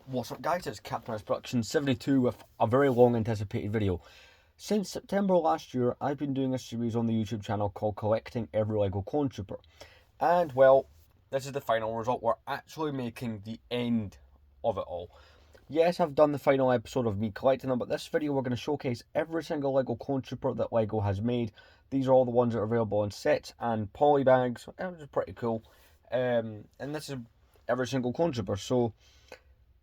What's up guys, it's Captain Production 72 with a very long anticipated video. Since September last year, I've been doing a series on the YouTube channel called Collecting Every LEGO Clone Trooper. And well, this is the final result. We're actually making the end of it all. Yes, I've done the final episode of me collecting them, but this video we're going to showcase every single LEGO Clone Trooper that LEGO has made. These are all the ones that are available in sets and poly bags, which is pretty cool. And this is every single Clone Trooper, so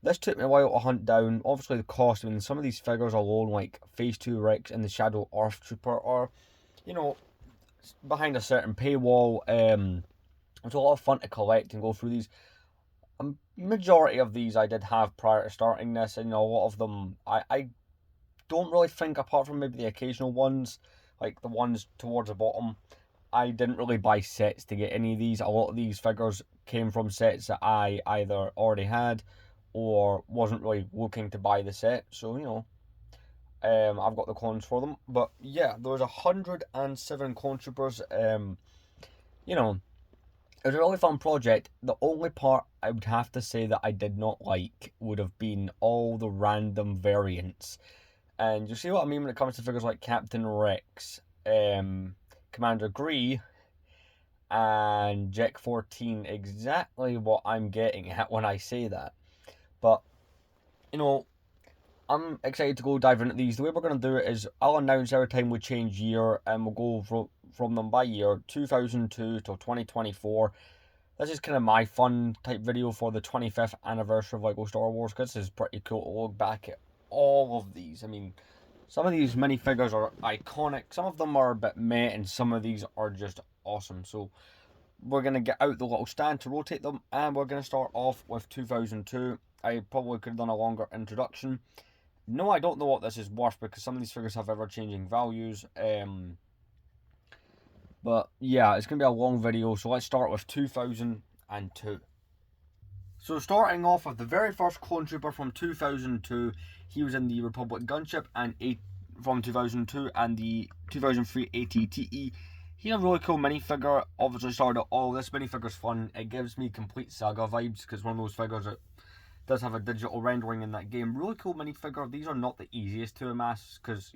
this took me a while to hunt down. Obviously the cost, I mean, some of these figures alone, like Phase 2 Rex and the Shadow Earth Trooper, are, you know, behind a certain paywall. It's a lot of fun to collect and go through these. A majority of these I did have prior to starting this, and a lot of them I don't really think, apart from maybe the occasional ones, like the ones towards the bottom, I didn't really buy sets to get any of these. A lot of these figures came from sets that I either already had or wasn't really looking to buy the set, so I've got the clones for them. But yeah, there's 107 clone troopers. You know, it was a really fun project. The only part I would have to say that I did not like would have been all the random variants. And you see what I mean when it comes to figures like Captain Rex, Commander Gree, and Jack 14. Exactly what I'm getting at when I say that. But, I'm excited to go dive into these. The way we're going to do it is I'll announce every time we change year, and we'll go from them by year, 2002 till 2024. This is kind of my fun type video for the 25th anniversary of LEGO Star Wars, because this is pretty cool to look back at all of these. I mean, some of these minifigures are iconic, some of them are a bit meh, and some of these are just awesome. So we're going to get out the little stand to rotate them, and we're going to start off with 2002. I probably could have done a longer introduction. No, I don't know what this is worth, because some of these figures have ever-changing values. But yeah, it's going to be a long video, so let's start with 2002. So starting off with the very first Clone Trooper from 2002, he was in the Republic Gunship and from 2002 and the 2003 ATTE. He's a really cool minifigure. Obviously started out, oh, this minifigure's fun. It gives me complete Saga vibes, because one of those figures that does have a digital rendering in that game. Really cool minifigure. These are not the easiest to amass, because,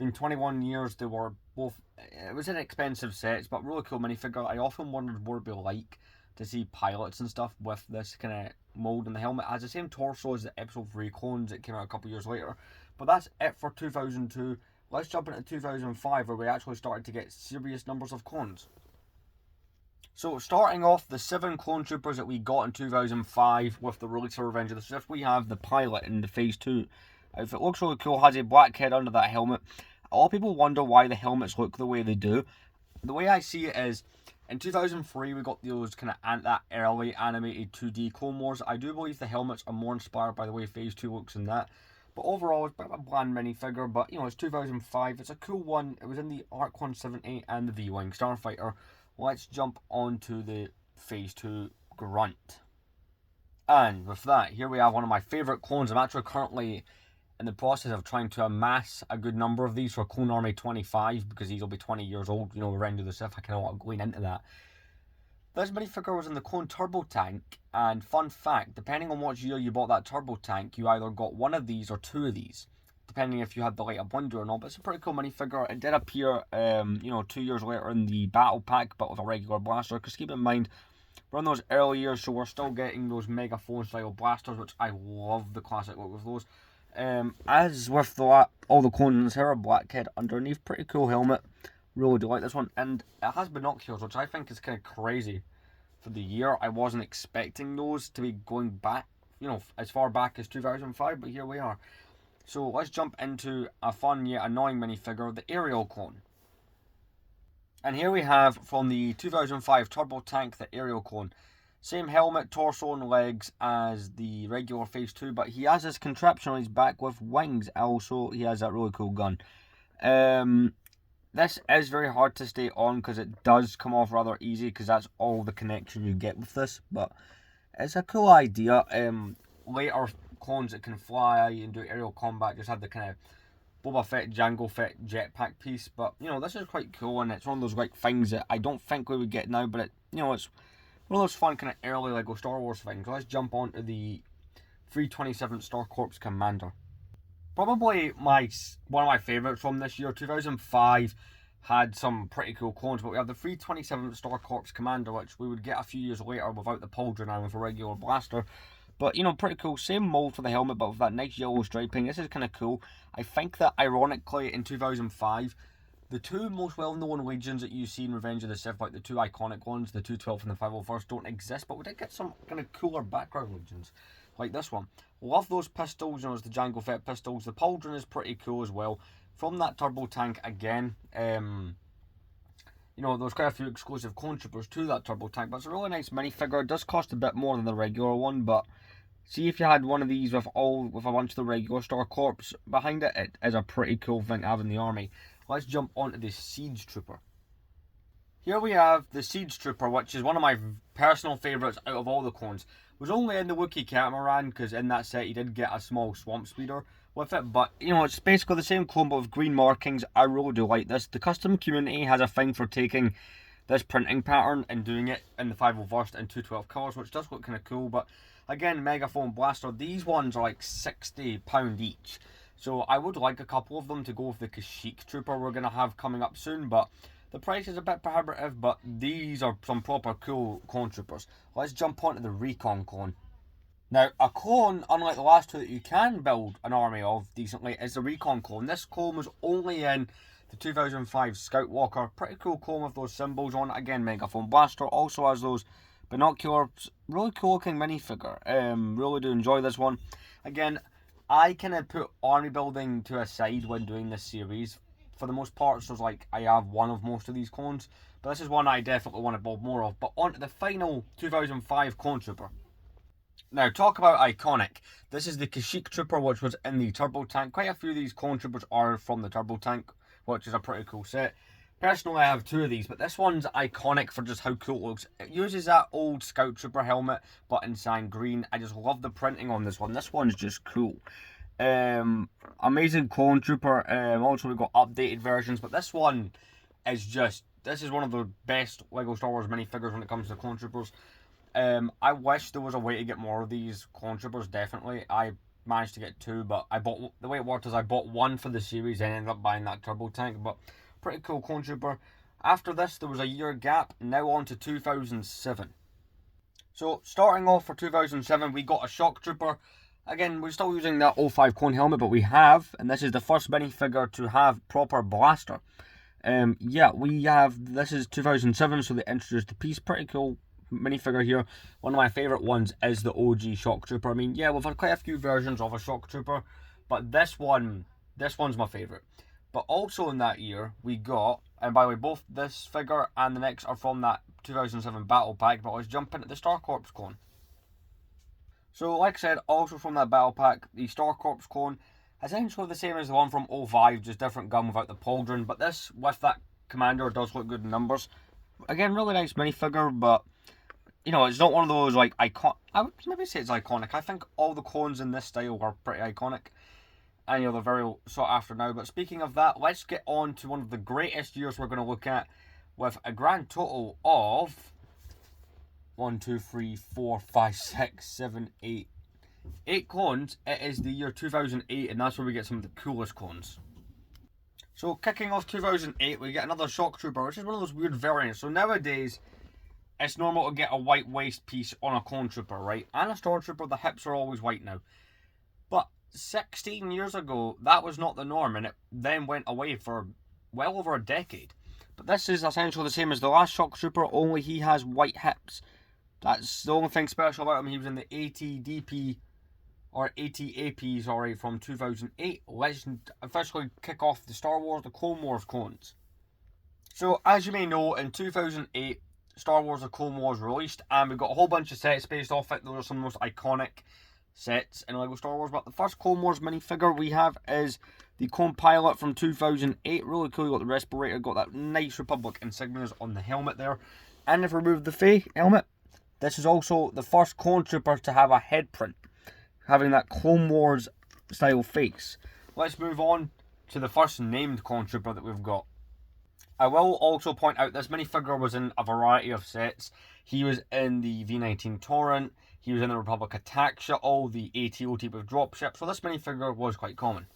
in 21 years they were both, it was inexpensive sets, but really cool minifigure. I often wondered what it'd be like to see pilots and stuff with this kind of mold in the helmet. It has the same torso as the episode 3 clones that came out a couple years later. But that's it for 2002. Let's jump into 2005, where we actually started to get serious numbers of clones. So starting off, the 7 clone troopers that we got in 2005 with the release of Revenge of the Sith, we have the pilot in the Phase 2 outfit. Looks really cool, has a black head under that helmet. A lot of people wonder why the helmets look the way they do. The way I see it is, in 2003 we got those kind of that early animated 2D Clone Wars. I do believe the helmets are more inspired by the way Phase 2 looks in that. But overall, it's a bit of a bland minifigure, but it's 2005. It's a cool one. It was in the ARC 178 and the V-Wing Starfighter. Let's jump on to the Phase 2 Grunt. And with that, here we have one of my favourite clones. I'm actually currently in the process of trying to amass a good number of these for Clone Army 25, because these will be 20 years old, Revenge of the Sith. I kind of want to go into that. This minifigure was in the Clone Turbo Tank, and fun fact, depending on what year you bought that Turbo Tank, you either got one of these or 2 of these, depending if you had the light up window or not. But it's a pretty cool minifigure. It did appear, 2 years later in the Battle Pack, but with a regular blaster, because keep in mind, we're in those early years, so we're still getting those megaphone style blasters, which I love the classic look of those. As with all the clones, here, a black head underneath, pretty cool helmet. Really do like this one, and it has binoculars, which I think is kind of crazy for the year. I wasn't expecting those to be going back, as far back as 2005, but here we are. So let's jump into a fun yet annoying minifigure, the Aerial Clone. And here we have, from the 2005 Turbo Tank, the Aerial Clone. Same helmet, torso and legs as the regular Phase 2, but he has this contraption on his back with wings. Also, he has that really cool gun. This is very hard to stay on, because it does come off rather easy, because that's all the connection you get with this. But it's a cool idea. Later clones that can fly and do aerial combat just had the kind of Boba Fett, Jango Fett jetpack piece. But, this is quite cool, and it's one of those things that I don't think we would get now, but it's one of those fun kind of early LEGO Star Wars things. So let's jump on to the 327th Star Corps Commander. Probably one of my favourites from this year. 2005 had some pretty cool clones, but we have the 327th Star Corps Commander, which we would get a few years later without the pauldron and with a regular blaster. But, you know, pretty cool. Same mold for the helmet, but with that nice yellow striping. This is kind of cool. I think that, ironically, in 2005, the two most well-known Legions that you see in Revenge of the Sith, like the two iconic ones, the 212 and the 501st, don't exist, but we did get some kind of cooler background Legions, like this one. Love those pistols, you know, it's the Jango Fett pistols. The pauldron is pretty cool as well. From that turbo tank again, you know, there's quite a few exclusive clone troopers to that turbo tank, but it's a really nice minifigure. It does cost a bit more than the regular one, but see if you had one of these with a bunch of the regular Star Corps behind it, it is a pretty cool thing to have in the army. Let's jump onto the Siege Trooper. Here we have the Siege Trooper, which is one of my personal favourites out of all the clones. It was only in the Wookiee Catamaran, because in that set you did get a small Swamp Speeder with it, but you know, it's basically the same clone but with green markings. I really do like this. The custom community has a thing for taking this printing pattern and doing it in the 501st and 212 colours, which does look kind of cool. But again, Megaphone Blaster, these ones are like £60 each. So I would like a couple of them to go with the Kashyyyk Trooper we're going to have coming up soon, but the price is a bit prohibitive, but these are some proper cool clone troopers. Let's jump onto the Recon clone. Now, a clone, unlike the last two that you can build an army of decently, is the Recon clone. This clone was only in the 2005 Scout Walker. Pretty cool clone with those symbols on it. Again, Megaphone Blaster also has those binoculars. Really cool looking minifigure. Really do enjoy this one. Again, I kind of put army building to a side when doing this series for the most part, so it's like I have one of most of these clones, but this is one I definitely want to build more of. But on to the final 2005 clone trooper. Now, talk about iconic. This is the Kashyyyk Trooper, which was in the turbo tank. Quite a few of these clone troopers are from the turbo tank, which is a pretty cool set. Personally, I have two of these, but this one's iconic for just how cool it looks. It uses that old Scout Trooper helmet, but in sand green. I just love the printing on this one. This one's just cool. Amazing clone trooper. Also, we've got updated versions, but this one is just... This is one of the best LEGO Star Wars minifigures when it comes to clone troopers. I wish there was a way to get more of these clone troopers, definitely. I managed to get two, but the way it worked is I bought one for the series and ended up buying that turbo tank, but pretty cool clone trooper. After this, there was a year gap, now on to 2007. So, starting off for 2007, we got a shock trooper. Again, we're still using that 05 clone helmet, but we have, and this is the first minifigure to have proper blaster. Yeah, we have, this is 2007, so they introduced the piece. Pretty cool minifigure here. One of my favourite ones is the OG shock trooper. I mean, yeah, we've had quite a few versions of a shock trooper, but this one's my favourite. But also in that year, we got, and by the way, both this figure and the next are from that 2007 battle pack, but let's jump into the Star Corps clone. So, like I said, also from that battle pack, the Star Corps clone, essentially the same as the one from 05, just different gun without the pauldron, but this, with that commander, does look good in numbers. Again, really nice minifigure, but, you know, it's not one of those, like, I would maybe say it's iconic. I think all the clones in this style are pretty iconic. And, you know, they're very sought after now. But speaking of that, let's get on to one of the greatest years we're going to look at with a grand total of 1, 2, 3, 4, 5, 6, 7, 8. 8 clones. It is the year 2008, and that's where we get some of the coolest clones. So, kicking off 2008, we get another shock trooper, which is one of those weird variants. So, nowadays, it's normal to get a white waist piece on a clone trooper, right? And a stormtrooper, the hips are always white now. But 16 years ago, that was not the norm, and it then went away for well over a decade. But this is essentially the same as the last shock trooper, only he has white hips. That's the only thing special about him. He was in the ATDP, or ATAP, sorry, from 2008. Let's officially kick off the Star Wars, the Clone Wars clones. So, as you may know, in 2008, Star Wars The Clone Wars released, and we've got a whole bunch of sets based off it. Those are some of the most iconic sets in LEGO Star Wars, but the first Clone Wars minifigure we have is the Clone Pilot from 2008. Really cool. You got the respirator, got that nice Republic insignias on the helmet there, and if we remove the helmet, this is also the first clone trooper to have a head print, having that Clone Wars style face. Let's move on to the first named clone trooper that we've got. I will also point out this minifigure was in a variety of sets. He was in the V19 Torrent, He was in the Republic Attack Shuttle, the AT-OT with dropship, so this minifigure was quite common.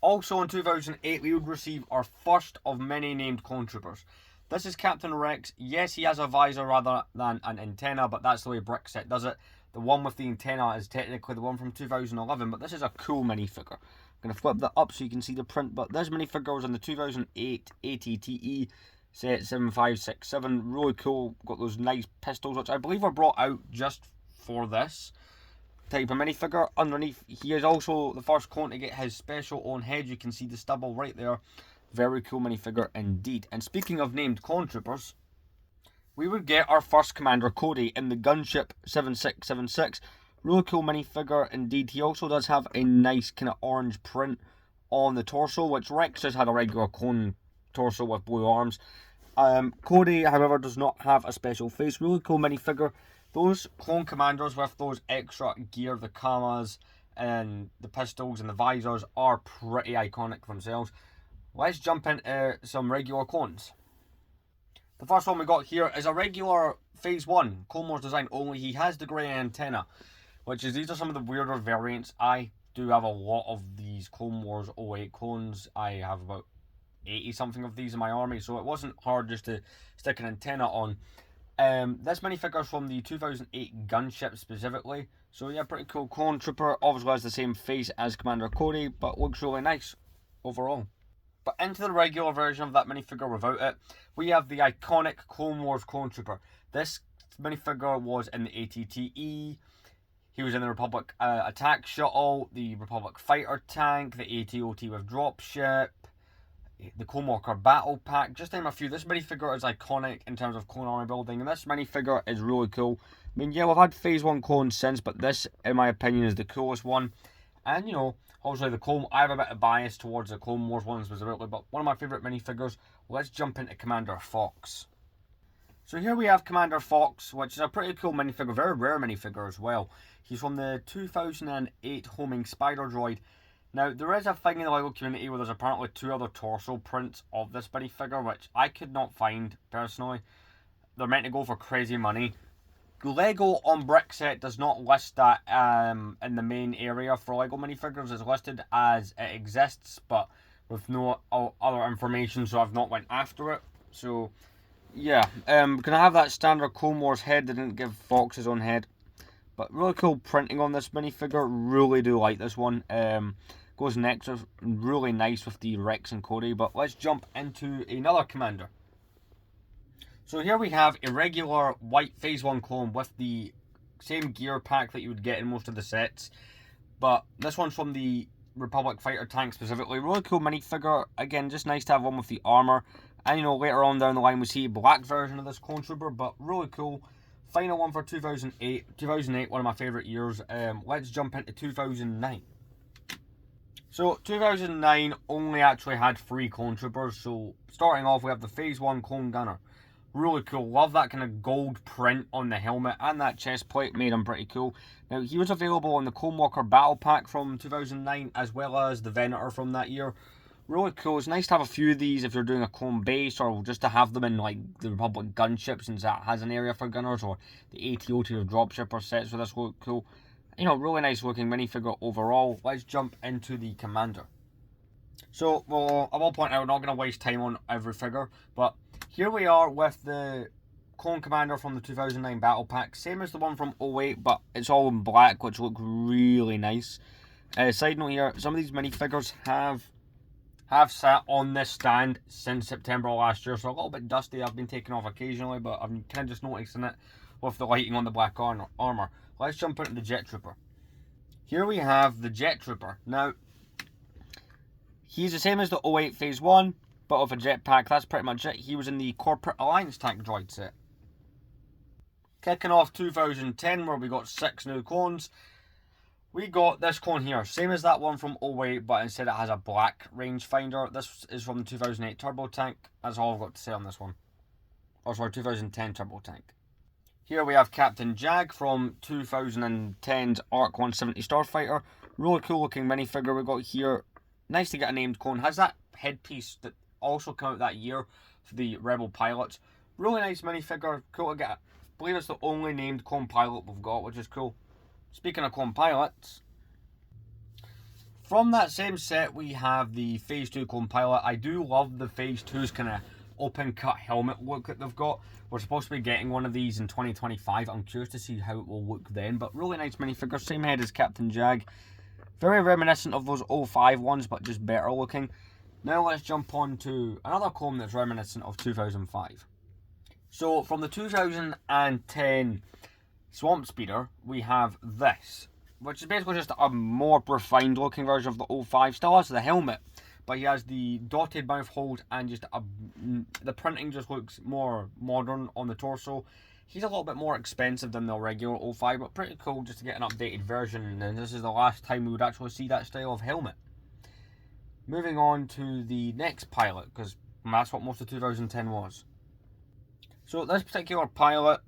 Also in 2008, we would receive our first of many named clone troopers. This is Captain Rex. Yes, he has a visor rather than an antenna, but that's the way Brickset does it. The one with the antenna is technically the one from 2011, but this is a cool minifigure. I'm going to flip that up so you can see the print, but this minifigure was in the 2008 ATTE set 7567. Really cool. Got those nice pistols, which I believe were brought out just for this type of minifigure. Underneath, he is also the first clone to get his special own head. You can see the stubble right there. Very cool minifigure indeed. And speaking of named clone troopers, we would get our first Commander Cody in the Gunship 7676. Really cool minifigure indeed. He also does have a nice kind of orange print on the torso, which Rex just had a regular clone torso with blue arms. Cody, however, does not have a special face. Really cool minifigure. Those clone commanders with those extra gear, the kamas and the pistols and the visors, are pretty iconic themselves. Let's jump into some regular clones. The first one we got here is a regular Phase 1 Clone Wars design, only he has the grey antenna, which is, these are some of the weirder variants. I do have a lot of these Clone Wars 08 clones. I have about 80 something of these in my army, so it wasn't hard just to stick an antenna on. This minifigure is from the 2008 Gunship specifically, so yeah, pretty cool clone trooper. Obviously has the same face as Commander Cody, but looks really nice overall. But into the regular version of that minifigure without it, we have the iconic Clone Wars clone trooper. This minifigure was in the ATTE. He was in the Republic Attack Shuttle, the Republic Fighter Tank, the AT-OT with dropship, the Clone Walker Battle Pack, just to name a few. This minifigure is iconic in terms of clone army building, and this minifigure is really cool. I mean, yeah, we've had Phase 1 clones since, but this, in my opinion, is the coolest one. And, you know, obviously the clone, I have a bit of bias towards the Clone Wars ones specifically, but one of my favourite minifigures. Let's jump into Commander Fox. So here we have Commander Fox, which is a pretty cool minifigure, very rare minifigure as well. He's from the 2008 Homing Spider Droid. Now, there is a thing in the LEGO community where there's apparently 2 other torso prints of this minifigure, which I could not find, personally. They're meant to go for crazy money. LEGO on Brickset does not list that in the main area for LEGO minifigures. It's listed as it exists, but with no other information, so I've not went after it. So, yeah. Can I have that standard Clone Wars head? They didn't give Fox his own head. But really cool printing on this minifigure. Really do like this one. Goes next, really nice with the Rex and Cody. But let's jump into another commander. So here we have a regular white Phase 1 clone with the same gear pack that you would get in most of the sets. But this one's from the Republic Fighter Tank specifically. Really cool minifigure. Again, just nice to have one with the armor. And, you know, later on down the line we see a black version of this clone trooper, but really cool. Final one for 2008. 2008, one of my favourite years. Let's jump into 2009. So, 2009 only actually had 3 clone troopers. So, starting off, we have the Phase 1 Clone Gunner. Really cool. Love that kind of gold print on the helmet, and that chest plate made him pretty cool. Now, he was available on the Clone Walker Battle Pack from 2009, as well as the Venator from that year. Really cool. It's nice to have a few of these if you're doing a clone base, or just to have them in like the Republic Gunship, since that has an area for gunners, or the AT-OT or dropshipper sets with this look cool. You know, really nice looking minifigure overall. Let's jump into the commander. So, well, I will point out, we're not going to waste time on every figure, but here we are with the clone commander from the 2009 battle pack. Same as the one from 08, but it's all in black, which looks really nice. Side note here, some of these minifigures have sat on this stand since September last year, so a little bit dusty. I've been taking off occasionally, but I'm kind of just noticing it with the lighting on the black armor. Let's jump into the Jet Trooper. Here we have the Jet Trooper. Now, he's the same as the 08 Phase 1, but with a jetpack. That's pretty much it. He was in the Corporate Alliance Tank Droid set. Kicking off 2010, where we got 6 new clones. We got this clone here, same as that one from 08, but instead it has a black rangefinder. This is from the 2008 Turbo Tank. That's all I've got to say on this one. Or sorry, 2010 Turbo Tank. Here we have Captain Jag from 2010's Arc 170 Starfighter. Really cool looking minifigure we got here. Nice to get a named clone. Has that headpiece that also came out that year for the Rebel pilots. Really nice minifigure. Cool to get believe it's the only named clone pilot we've got, which is cool. Speaking of clone pilots, from that same set we have the Phase 2 clone pilot. I do love the Phase 2's kind of open cut helmet look that they've got. We're supposed to be getting one of these in 2025. I'm curious to see how it will look then, but really nice minifigure. Same head as Captain Jag. Very reminiscent of those 05 ones, but just better looking. Now let's jump on to another clone that's reminiscent of 2005. So from the 2010 Swamp Speeder, we have this, which is basically just a more refined looking version of the 05. Still has the helmet, but he has the dotted mouth hold, and just the printing just looks more modern on the torso. He's a little bit more expensive than the regular 05, but pretty cool just to get an updated version, and this is the last time we would actually see that style of helmet. Moving on to the next pilot, because that's what most of 2010 was. So this particular pilot,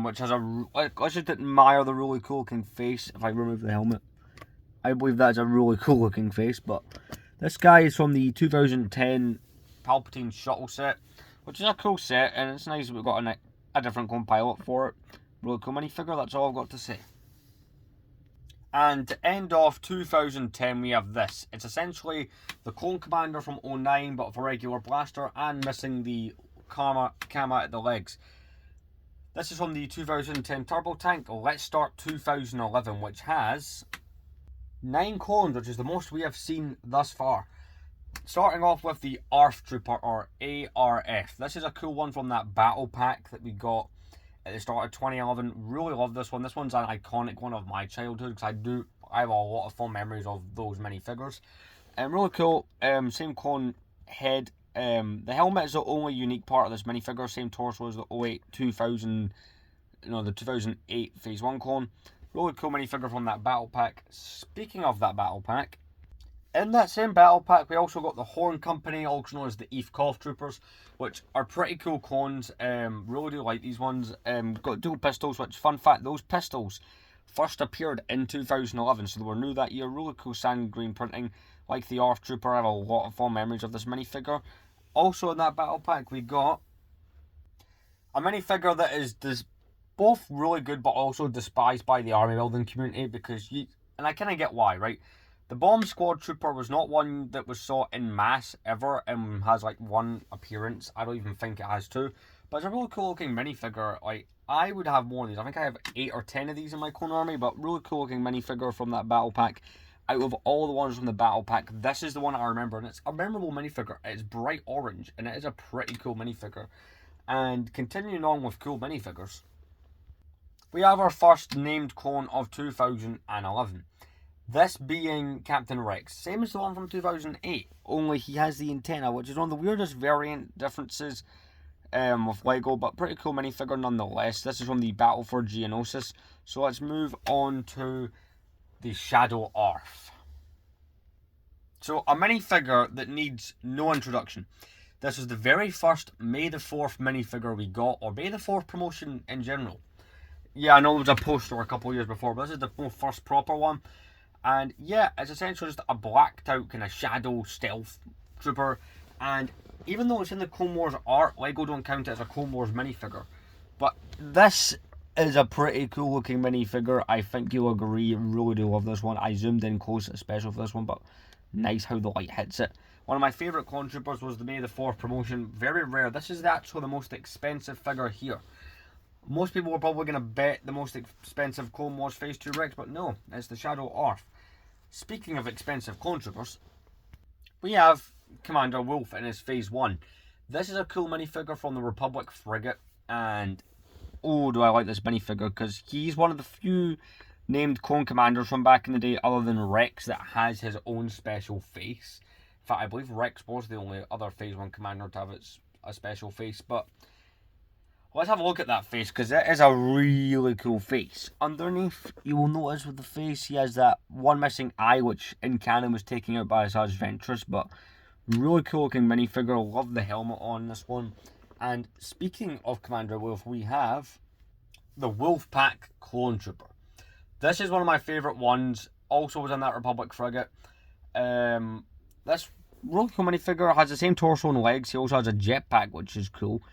which has let's just admire the really cool looking face. If I remove the helmet, I believe that's a really cool looking face. But this guy is from the 2010 Palpatine shuttle set, which is a cool set, and it's nice that we've got a different clone pilot for it. Really cool minifigure, that's all I've got to say. And to end off 2010, we have this. It's essentially the Clone Commander from 09, but with a regular blaster and missing the cama at the legs. This is from the 2010 Turbo Tank. Let's start 2011, which has 9 clones, which is the most we have seen thus far. Starting off with the ARF Trooper, or ARF. This is a cool one from that battle pack that we got at the start of 2011. Really love this one. This one's an iconic one of my childhood, because I have a lot of fond memories of those minifigures. Really cool. Same clone head. The helmet is the only unique part of this minifigure. Same torso as the 2000, the 2008 Phase 1 clone. Really cool minifigure from that battle pack. Speaking of that battle pack, in that same battle pack, we also got the Horn Company, also known as the Eve Koth Troopers, which are pretty cool clones. Really do like these ones. Got dual pistols, which, fun fact, those pistols first appeared in 2011, so they were new that year. Really cool sand green printing, like the ARF Trooper. I have a lot of fond memories of this minifigure. Also in that battle pack, we got a minifigure that is both really good, but also despised by the army building community, because and I kind of get why, right? The Bomb Squad Trooper was not one that was sought in mass ever, and has like one appearance. I don't even think it has two. But it's a really cool looking minifigure. Like, I would have more of these. I think I have 8 or 10 of these in my clone army, but really cool looking minifigure from that battle pack. Out of all the ones from the battle pack, this is the one I remember, and it's a memorable minifigure. It's bright orange, and it is a pretty cool minifigure. And continuing on with cool minifigures, we have our first named clone of 2011. This being Captain Rex, same as the one from 2008, only he has the antenna, which is one of the weirdest variant differences with Lego, but pretty cool minifigure nonetheless. This is from the Battle for Geonosis. So let's move on to the Shadow ARF. So a minifigure that needs no introduction. This is the very first May the 4th minifigure we got, or May the 4th promotion in general. Yeah, I know there was a poster a couple of years before, but this is the first proper one. And yeah, it's essentially just a blacked out kind of shadow stealth trooper. And even though it's in the Clone Wars art, Lego don't count it as a Clone Wars minifigure. But this is a pretty cool looking minifigure. I think you'll agree. Really do love this one. I zoomed in close, especially for this one, but nice how the light hits it. One of my favourite clone troopers was the May the 4th promotion. Very rare. This is actually the most expensive figure here. Most people were probably going to bet the most expensive clone was Phase 2 Rex, but no, it's the Shadow ARF. Speaking of expensive clone troopers, we have Commander Wolf in his Phase 1. This is a cool minifigure from the Republic frigate, and oh, do I like this minifigure, because he's one of the few named clone commanders from back in the day, other than Rex, that has his own special face. In fact, I believe Rex was the only other Phase 1 commander to have a special face, but let's have a look at that face, because it is a really cool face. Underneath, you will notice with the face, he has that one missing eye, which in canon was taken out by Asajj Ventress, but really cool looking minifigure. Love the helmet on this one. And speaking of Commander Wolf, we have the Wolfpack Clone Trooper. This is one of my favourite ones. Also was in that Republic frigate. This really cool minifigure has the same torso and legs. He also has a jetpack, which is cool.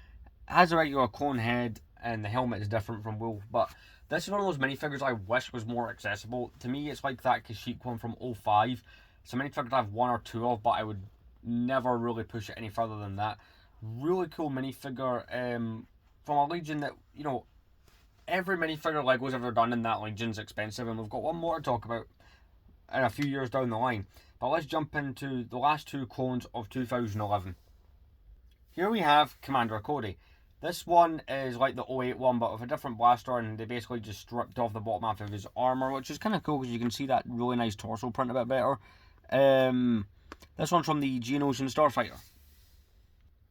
Has a regular clone head. and the helmet is different from Wolf. But this is one of those minifigures I wish was more accessible. To me, it's like that Kashyyyk one from 05. It's a minifigure I have one or two of, but I would never really push it any further than that. Really cool minifigure from a Legion that, you know, every minifigure Lego's ever done in that Legion's expensive, and we've got one more to talk about in a few years down the line. But let's jump into the last two clones of 2011. Here we have Commander Cody. This one is like the 08 one, but with a different blaster, and they basically just stripped off the bottom half of his armor, which is kind of cool because you can see that really nice torso print a bit better. This one's from the Geonosian Starfighter.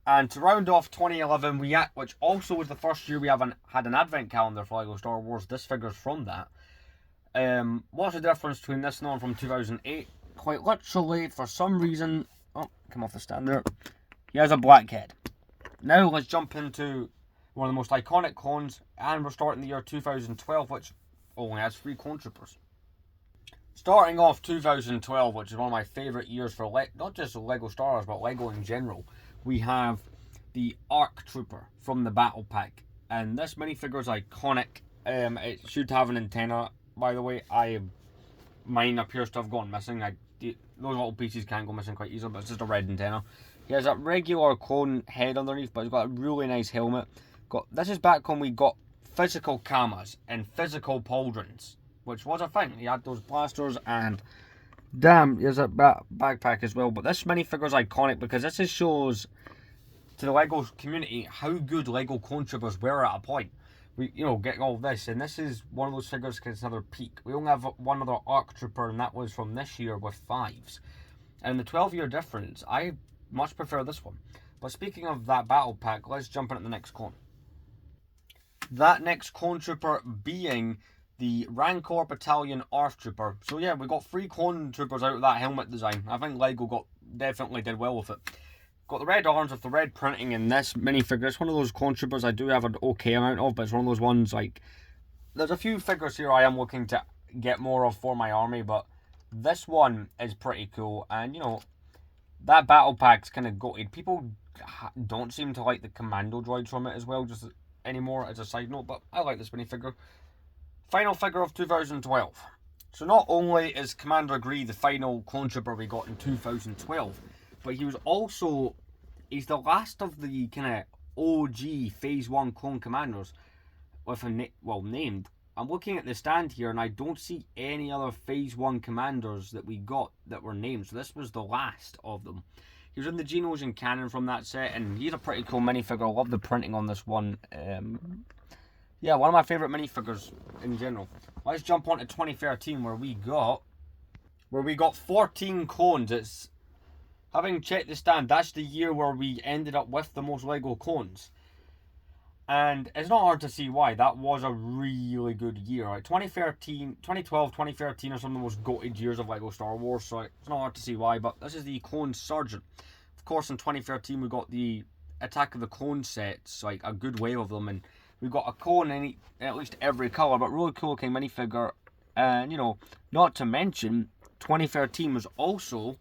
And to round off 2011, which also was the first year we had an advent calendar for LEGO Star Wars. This figure's from that. What's the difference between this and the one from 2008? Quite literally, for some reason... Oh, come off the stand there. He has a black head. Now let's jump into one of the most iconic clones, and we're starting the year 2012, which only has 3 clone troopers. Starting off 2012, which is one of my favourite years for not just LEGO Star Wars, but LEGO in general, we have the ARC Trooper from the Battle Pack. And this minifigure is iconic. It should have an antenna, by the way. Mine appears to have gone missing. Those little pieces can go missing quite easily, but it's just a red antenna. He has a regular clone head underneath, but he's got a really nice helmet. This is back when we got physical kamas and physical pauldrons, which was a thing. He had those blasters, and damn, he has a backpack as well. But this minifigure is iconic because this just shows to the LEGO community how good LEGO clone troopers were at a point. We, getting all of this, and this is one of those figures because it's another peak. We only have one other ARC Trooper, and that was from this year with 5s. And the 12-year difference, I much prefer this one. But speaking of that battle pack, let's jump in at the next clone. That next clone trooper being the Rancor Battalion ARF Trooper. So yeah, we got 3 clone troopers out of that helmet design. I think LEGO definitely did well with it. Got the red arms with the red printing in this minifigure. It's one of those clone troopers I do have an okay amount of, but it's one of those ones there's a few figures here I am looking to get more of for my army, but this one is pretty cool. And that battle pack's kind of goated. People don't seem to like the commando droids from it as well, just anymore as a side note, but I like this minifigure. Final figure of 2012. So not only is Commander Gree the final clone trooper we got in 2012, but he's the last of the kind of OG Phase 1 clone commanders with named. I'm looking at the stand here and I don't see any other Phase 1 commanders that we got that were named. So this was the last of them. He was in the Geonosian canon from that set, and he's a pretty cool minifigure. I love the printing on this one. Yeah, one of my favourite minifigures in general. Let's jump on to 2013 where we got 14 clones. Having checked the stand, that's the year where we ended up with the most LEGO clones. And it's not hard to see why. That was a really good year. 2012, 2013 are some of the most goated years of LEGO Star Wars, so it's not hard to see why. But this is the Clone Sergeant. Of course, in 2013 we got the Attack of the Clone sets, a good wave of them, and we got a clone in at least every colour, but really cool looking minifigure. And, not to mention, 2013 was also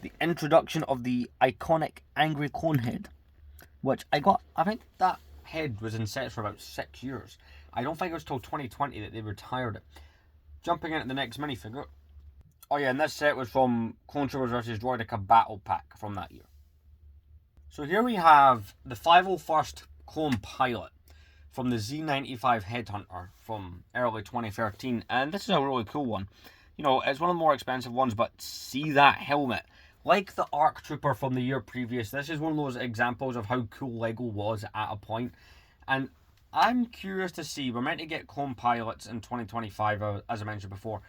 the introduction of the iconic Angry Clone head, which I think that head was in sets for about 6 years. I don't think it was till 2020 that they retired it. Jumping into the next minifigure. Oh yeah, and this set was from Clone Troopers vs. Droideka Battle Pack from that year. So here we have the 501st Clone Pilot from the Z95 Headhunter from early 2013, and this is a really cool one. It's one of the more expensive ones, but see that helmet. Like the ARC Trooper from the year previous, this is one of those examples of how cool LEGO was at a point. And I'm curious to see, we're meant to get Clone Pilots in 2025, as I mentioned before.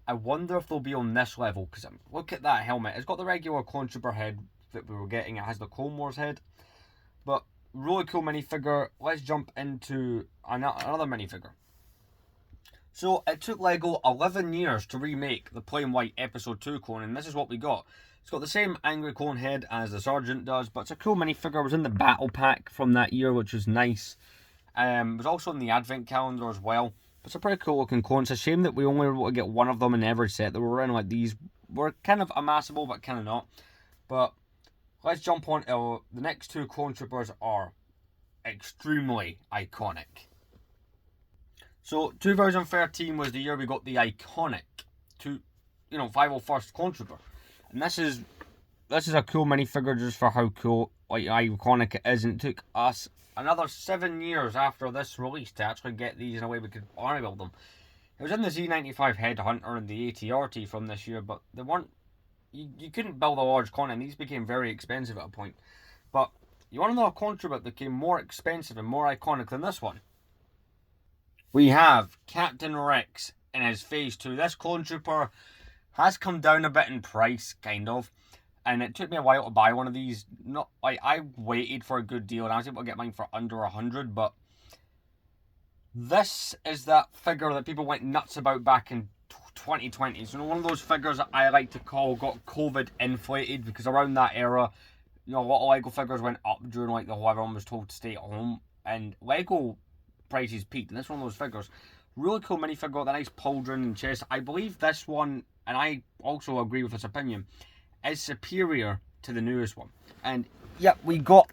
I wonder if they'll be on this level, because look at that helmet. It's got the regular Clone Trooper head that we were getting. It has the Clone Wars head. But really cool minifigure. Let's jump into another minifigure. So it took LEGO 11 years to remake the plain white Episode 2 clone, and this is what we got. It's got the same Angry Clone head as the Sergeant does, but it's a cool minifigure. It was in the Battle Pack from that year, which was nice. It was also in the Advent Calendar as well. But it's a pretty cool looking clone. It's a shame that we only were able to get one of them in every set that were in. These were kind of amassable, but kind of not. But let's jump on to the next 2 clone troopers are extremely iconic. So 2013 was the year we got the iconic 501st Clone Trooper, and this is a cool minifigure just for how cool, like, iconic it is. And it took us another 7 years after this release to actually get these in a way we could army build them. It was in the Z95 Headhunter and the ATRT from this year, but they weren't. You couldn't build a large con, and these became very expensive at a point. But you want to know a Clone Trooper that became more expensive and more iconic than this one? We have Captain Rex in his Phase 2. This Clone Trooper has come down a bit in price, kind of. And it took me a while to buy one of these. I waited for a good deal, and I was able to get mine for under 100, but this is that figure that people went nuts about back in 2020. So one of those figures that I like to call got COVID inflated, because around that era, a lot of Lego figures went up during like the whole everyone was told to stay at home, and Lego prices peaked, and this is one of those figures. Really cool minifigure, got the nice pauldron and chest. I believe this one, and I also agree with this opinion, is superior to the newest one. And yep, we got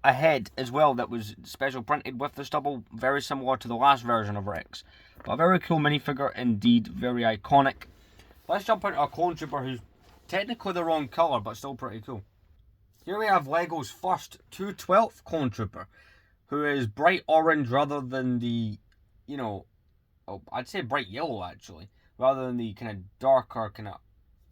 a head as well that was special printed with the stubble, very similar to the last version of Rex. But a very cool minifigure indeed, very iconic. Let's jump into a Clone Trooper who's technically the wrong colour, but still pretty cool. Here we have Lego's first 212th Clone Trooper, who is bright orange rather than the, I'd say bright yellow actually, rather than the kind of darker, kind of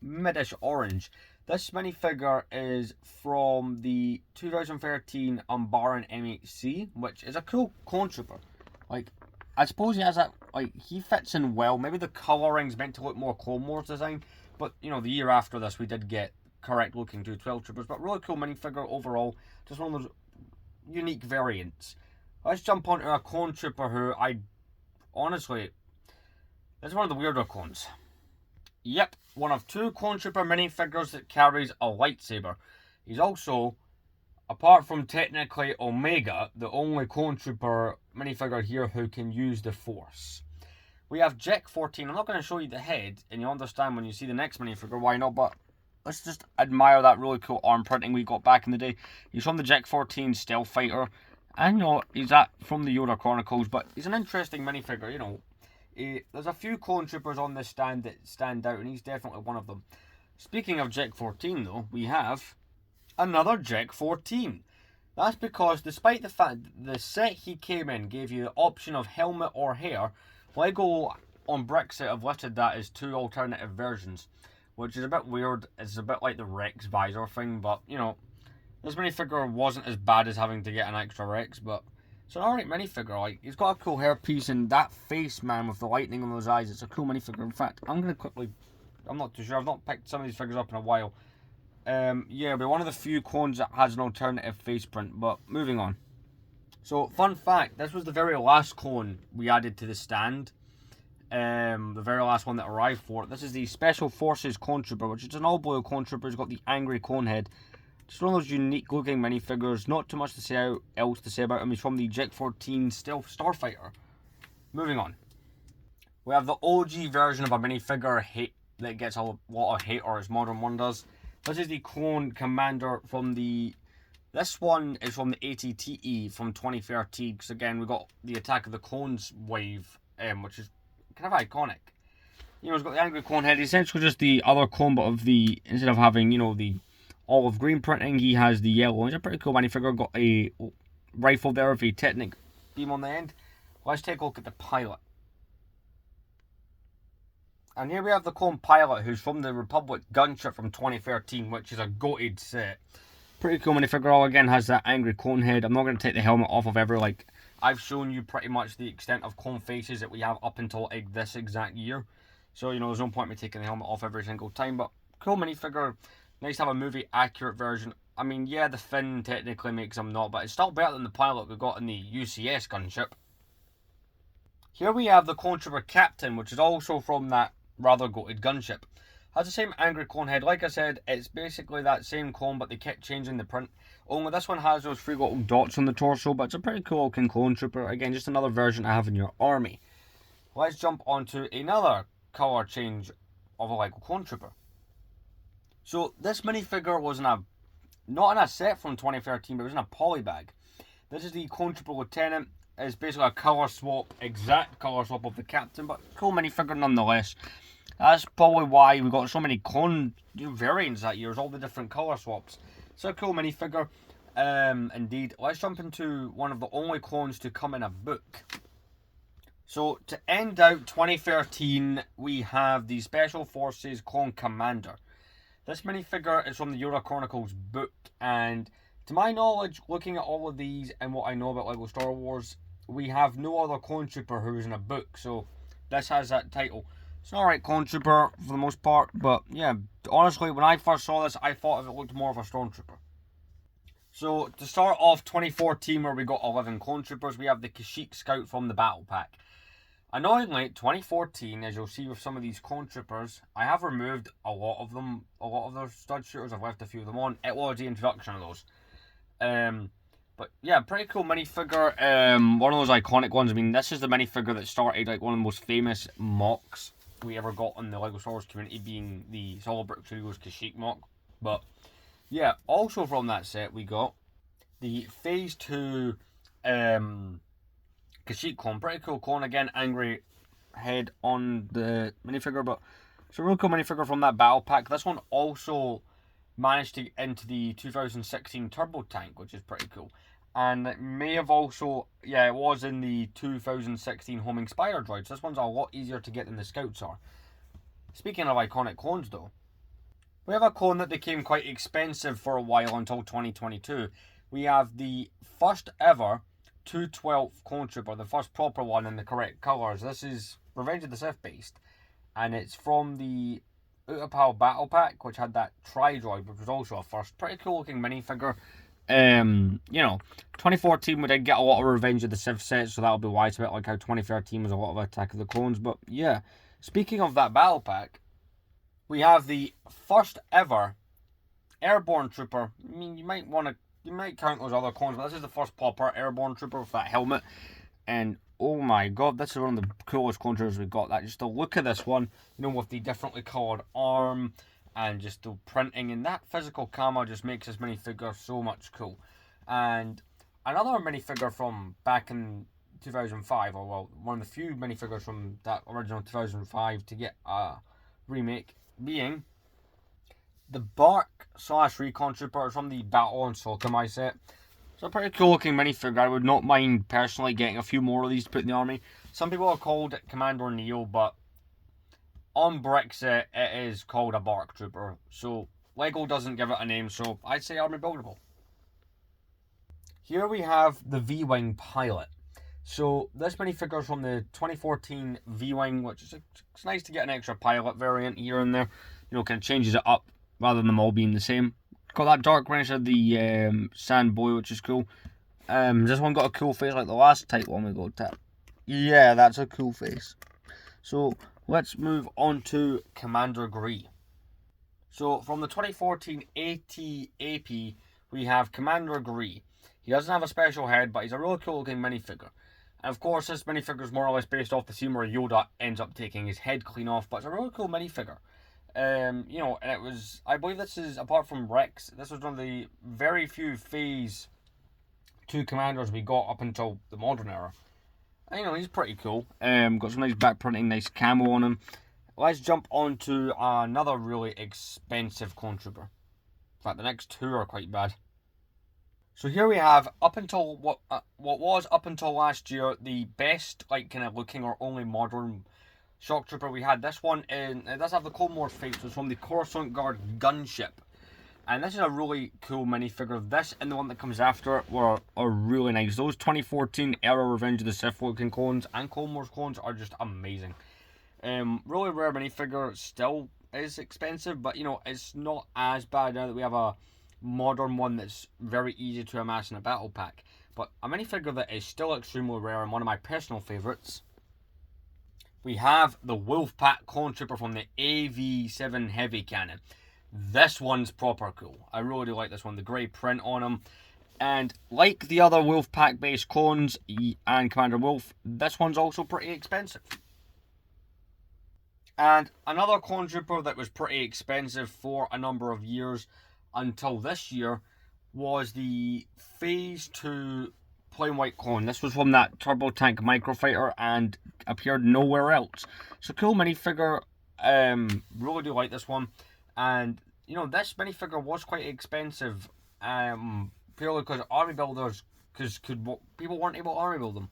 midish orange. This minifigure is from the 2013 Umbaran MHC, which is a cool Clone Trooper. Like, I suppose he has that, like, he fits in well. Maybe the colouring's meant to look more Clone Wars design, but, the year after this we did get correct looking 212 Troopers, but really cool minifigure overall. Just one of those unique variants. Let's jump onto a Clone Trooper who honestly, this is one of the weirder clones. Yep, one of 2 Clone Trooper minifigures that carries a lightsaber. He's also, apart from technically Omega, the only Clone Trooper minifigure here who can use the Force. We have Jack 14. I'm not going to show you the head, and you'll understand when you see the next minifigure why not, but let's just admire that really cool arm printing we got back in the day. He's from the Jack 14 Stealth Fighter, and he's from the Yoda Chronicles, but he's an interesting minifigure, There's a few Clone Troopers on this stand that stand out, and he's definitely one of them. Speaking of Jack 14, though, we have another Jack 14. That's because, despite the fact that the set he came in gave you the option of helmet or hair, Lego on Brexit have listed that as 2 alternative versions, which is a bit weird. It's a bit like the Rex visor thing, but, this minifigure wasn't as bad as having to get an extra Rex, but it's an alright minifigure. Like, he's got a cool hairpiece, and that face, man, with the lightning on those eyes, it's a cool minifigure. In fact, I'm not too sure, I've not picked some of these figures up in a while. Yeah, but one of the few clones that has an alternative face print, but moving on. So, fun fact, this was the very last clone we added to the stand. The very last one that arrived for it. This is the Special Forces Clone Trooper, which is an all-blue Clone Trooper. He's got the angry clone head. Just one of those unique looking minifigures. Not too much else to say about him. He's from the Jack 14 Stealth Starfighter. Moving on. We have the OG version of a minifigure that gets a lot of hate, or its modern one does. This is the Clone Commander from the... This one is from the ATTE from 2013. Because again, we got the Attack of the Clones wave, which is kind of iconic. He's got the angry clone head. He's essentially just the other clone, but instead of having, the olive green printing, he has the yellow. He's a pretty cool minifigure. Got a rifle there with a Technic beam on the end. Let's take a look at the pilot. And here we have the clone pilot, who's from the Republic gunship from 2013, which is a goated set. Pretty cool minifigure. All again has that angry clone head. I'm not going to take the helmet off of I've shown you pretty much the extent of clone faces that we have up until this exact year. So, there's no point in me taking the helmet off every single time. But cool minifigure. Nice to have a movie accurate version. I mean, yeah, the fin technically makes him not, but it's still better than the pilot we got in the UCS gunship. Here we have the Clone Trooper Captain, which is also from that rather goated gunship. Has the same angry clone head. Like I said, it's basically that same clone, but they kept changing the print. Only this one has those 3 little dots on the torso, but it's a pretty cool looking Clone Trooper. Again, just another version to have in your army. Let's jump onto another colour change of a Lego Clone Trooper. So this minifigure was not in a set from 2013, but it was in a poly bag. This is the Clone Trooper Lieutenant. It's basically a colour swap, exact colour swap of the Captain, but cool minifigure nonetheless. That's probably why we got so many clone variants that year, is all the different colour swaps. So a cool minifigure, indeed. Let's jump into one of the only clones to come in a book. So to end out 2013, we have the Special Forces Clone Commander. This minifigure is from the Yoda Chronicles book, and to my knowledge, looking at all of these and what I know about LEGO Star Wars, we have no other clone trooper who is in a book, so this has that title. It's an alright clone trooper for the most part, but yeah, honestly, when I first saw this, I thought it looked more of a stormtrooper. So to start off 2014, where we got 11 clone troopers, we have the Kashyyyk Scout from the Battle Pack. Annoyingly, 2014, as you'll see with some of these clone troopers, I have removed a lot of them, a lot of their stud shooters. I've left a few of them on. It was the introduction of those. But yeah, pretty cool minifigure. One of those iconic ones. I mean, this is the minifigure that started like one of the most famous mocks we ever got in the LEGO Star Wars community, being the Solid Brick Studios Kashyyyk mock. But yeah, also from that set we got the Phase 2 Kashyyyk clone. Pretty cool clone again, angry head on the minifigure, but it's a real cool minifigure from that battle pack. This one also managed to get into the 2016 Turbo Tank, which is pretty cool. And it may have also, yeah, it was in the 2016 Homing Spider Droids. This one's a lot easier to get than the Scouts are. Speaking of iconic clones though, we have a clone that became quite expensive for a while until 2022. We have the first ever 212th Clone Trooper, the first proper one in the correct colours. This is Revenge of the Sith based, and it's from the Utapau Battle Pack, which had that Tri-Droid, which was also a first. Pretty cool looking minifigure. You know, 2014 we did get a lot of Revenge of the Sith sets, so that'll be why it's a bit like how 2013 was a lot of Attack of the Clones. But yeah, speaking of that battle pack, we have the first ever Airborne Trooper. I mean, you might count those other clones, but this is the first proper Airborne Trooper with that helmet. And oh my god, this is one of the coolest clone troopers we've got. That just the look of this one, you know, with the differently coloured arm and just the printing, and that physical camo just makes this minifigure so much cool. And another minifigure from back in 2005, or well, one of the few minifigures from that original 2005 to get a remake, being the Bark / Recon Trooper from the Battle on Sokomai set. It's a pretty cool looking minifigure. I would not mind personally getting a few more of these to put in the army. Some people have called it Commander Neo, but on Brexit it is called a Bark Trooper. So LEGO doesn't give it a name, so I'd say army buildable. Here we have the V-Wing Pilot. So this minifigure is from the 2014 V-Wing, which is it's nice to get an extra pilot variant here and there. You know, kind of changes it up rather than them all being the same. Got that dark range of the Sand Boy, which is cool. This one got a cool face like the last type one we got at. Yeah, that's a cool face. So let's move on to Commander Gree. So from the 2014 AT-AP, we have Commander Gree. He doesn't have a special head, but he's a really cool looking minifigure. And of course, this minifigure is more or less based off the scene where Yoda ends up taking his head clean off, but it's a really cool minifigure. You know, and it was, I believe this is, apart from Rex, this was one of the very few Phase 2 commanders we got up until the modern era. And, you know, he's pretty cool. Got some nice back printing, nice camo on him. Let's jump on to another really expensive clone trooper. In fact, the next two are quite bad. So here we have, up until what was up until last year, the best, like, kind of looking or only modern shock trooper we had. This one, it does have the Cold War face. It's from the Coruscant Guard gunship. And this is a really cool minifigure. This and the one that comes after it are really nice. Those 2014 era Revenge of the Sith looking clones and Clone Wars clones are just amazing. Really rare minifigure, still is expensive, but you know, it's not as bad now that we have a modern one that's very easy to amass in a battle pack. But a minifigure that is still extremely rare and one of my personal favourites, we have the Wolfpack Clone Trooper from the AV7 Heavy Cannon. This one's proper cool. I really do like this one. The grey print on him. And like the other Wolfpack based clones and Commander Wolf, this one's also pretty expensive. And another clone trooper that was pretty expensive for a number of years until this year was the Phase 2 plain white clone. This was from that Turbo Tank Microfighter and appeared nowhere else. So cool minifigure. Really do like this one. And, you know, this minifigure was quite expensive. Purely because army builders, people weren't able to army build them.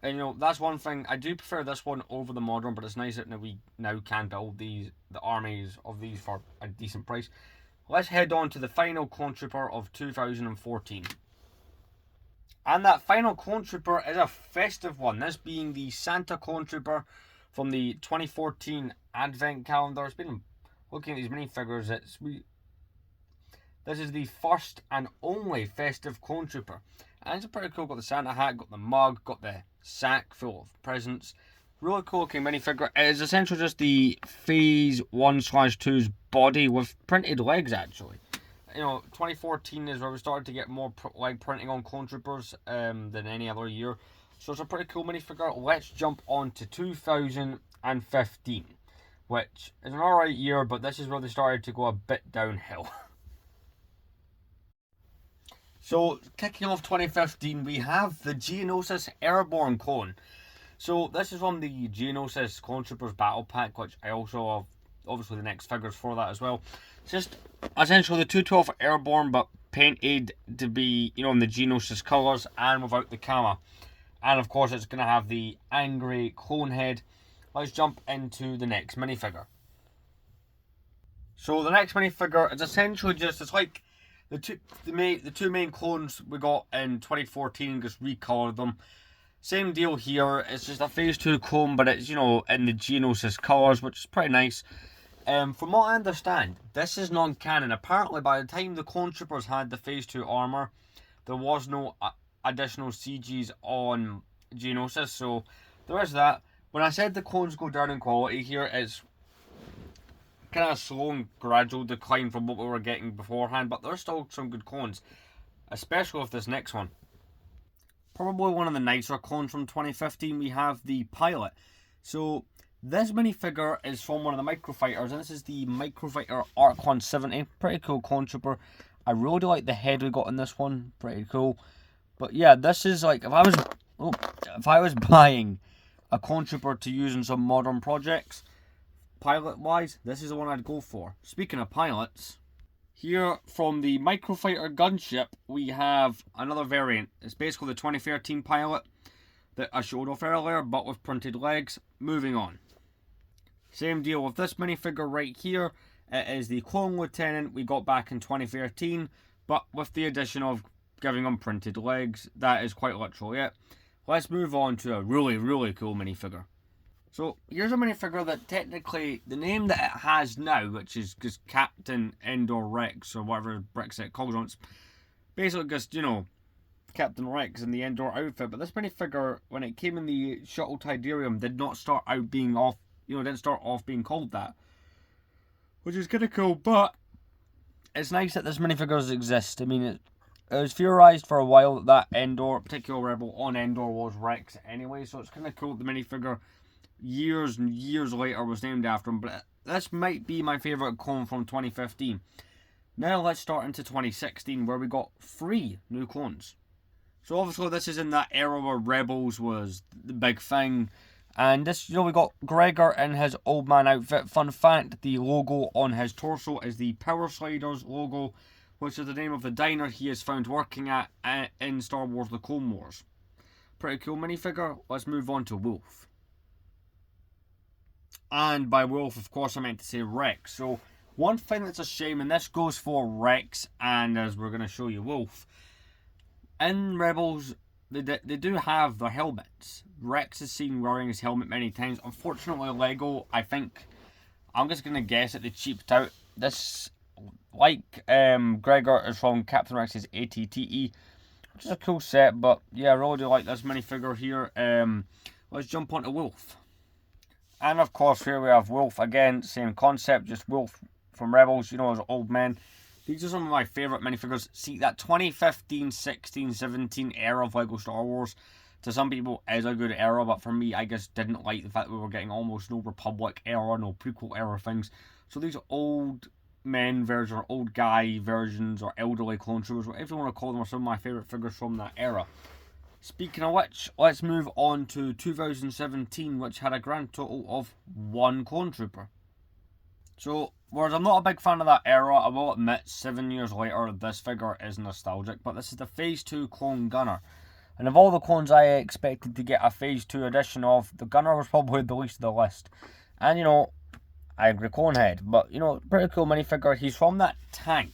And, you know, that's one thing. I do prefer this one over the modern, but it's nice that we now can build the armies of these for a decent price. Let's head on to the final Clone Trooper of 2014. And that final Clone Trooper is a festive one. This being the Santa Clone Trooper from the 2014 Advent calendar. It's been looking at these minifigures. This is the first and only festive Clone Trooper. And it's pretty cool. Got the Santa hat, got the mug, got the sack full of presents. Really cool looking minifigure. It is essentially just the Phase 1/2's body with printed legs, actually. You know, 2014 is where we started to get more leg printing on Clone Troopers than any other year. So it's a pretty cool minifigure. Let's jump on to 2015, which is an alright year, but this is where they started to go a bit downhill. So, kicking off 2015, we have the Geonosis Airborne clone. So, this is from the Geonosis Clone Troopers Battle Pack, which I also have, obviously, the next figures for that as well. It's just essentially the 212 Airborne, but painted to be, you know, in the Geonosis colours and without the camo. And, of course, it's going to have the angry clone head. Let's jump into the next minifigure. So, the next minifigure is essentially just, it's like the two main clones we got in 2014, just recolored them. Same deal here. It's just a Phase 2 clone, but it's, you know, in the Geonosis colours, which is pretty nice. From what I understand, this is non-canon. Apparently, by the time the Clone Troopers had the Phase 2 armour, there was no additional CGs on Geonosis, so there is that. When I said the clones go down in quality here, it's kind of a slow and gradual decline from what we were getting beforehand, but there's still some good clones, especially with this next one. Probably one of the nicer clones from 2015, we have the Pilot. So this minifigure is from one of the Microfighters, and this is the Microfighter Arc 170. Pretty cool clone trooper. I really do like the head we got in this one. Pretty cool. But yeah, this is like, if I was buying a clone trooper to use in some modern projects, pilot wise, this is the one I'd go for. Speaking of pilots, here from the Microfighter gunship, we have another variant. It's basically the 2013 pilot that I showed off earlier, but with printed legs. Moving on. Same deal with this minifigure right here. It is the Clone Lieutenant we got back in 2013, but with the addition of giving them printed legs. That is quite literally it. Let's move on to a really, really cool minifigure. So here's a minifigure that technically, the name that it has now, which is just Captain Endor Rex, or whatever Brexit calls on, it's basically just, you know, Captain Rex in the Endor outfit. But this minifigure, when it came in the Shuttle Tidarium, did not start out being off, you know, didn't start off being called that. Which is kind of cool, but it's nice that this minifigures exist. I mean, it was theorized for a while that Endor, particular rebel on Endor, was Rex anyway, so it's kind of cool that the minifigure years and years later was named after him. But this might be my favourite clone from 2015. Now let's start into 2016, where we got 3 new clones. So obviously this is in that era where Rebels was the big thing. And this, you know, we got Gregor in his old man outfit. Fun fact, the logo on his torso is the Power Sliders logo, which is the name of the diner he is found working at in Star Wars The Clone Wars. Pretty cool minifigure. Let's move on to Wolf. And by Wolf, of course, I meant to say Rex. So one thing that's a shame, and this goes for Rex, and as we're going to show you Wolf, in Rebels, they do have their helmets. Rex is seen wearing his helmet many times. Unfortunately, Lego, I think, I'm just going to guess that they cheaped out. This, like Gregor, is from Captain Rex's ATTE, which is a cool set, but yeah, I really do like this minifigure here. Let's jump onto Wolf. And of course, here we have Wolf again, same concept, just Wolf from Rebels, you know, as old men. These are some of my favourite minifigures. See, that 2015, 16, 17 era of LEGO Star Wars, to some people is a good era, but for me, I just didn't like the fact that we were getting almost no Republic era, no prequel era things. So these old men versions, or old guy versions, or elderly clone troopers, whatever you want to call them, are some of my favourite figures from that era. Speaking of which, let's move on to 2017, which had a grand total of 1 clone trooper. So, whereas I'm not a big fan of that era, I will admit 7 years later this figure is nostalgic, but this is the Phase 2 clone Gunner. And of all the clones I expected to get a Phase 2 edition of, the Gunner was probably the least of the list. And I agree, clone head, but pretty cool minifigure. He's from that tank,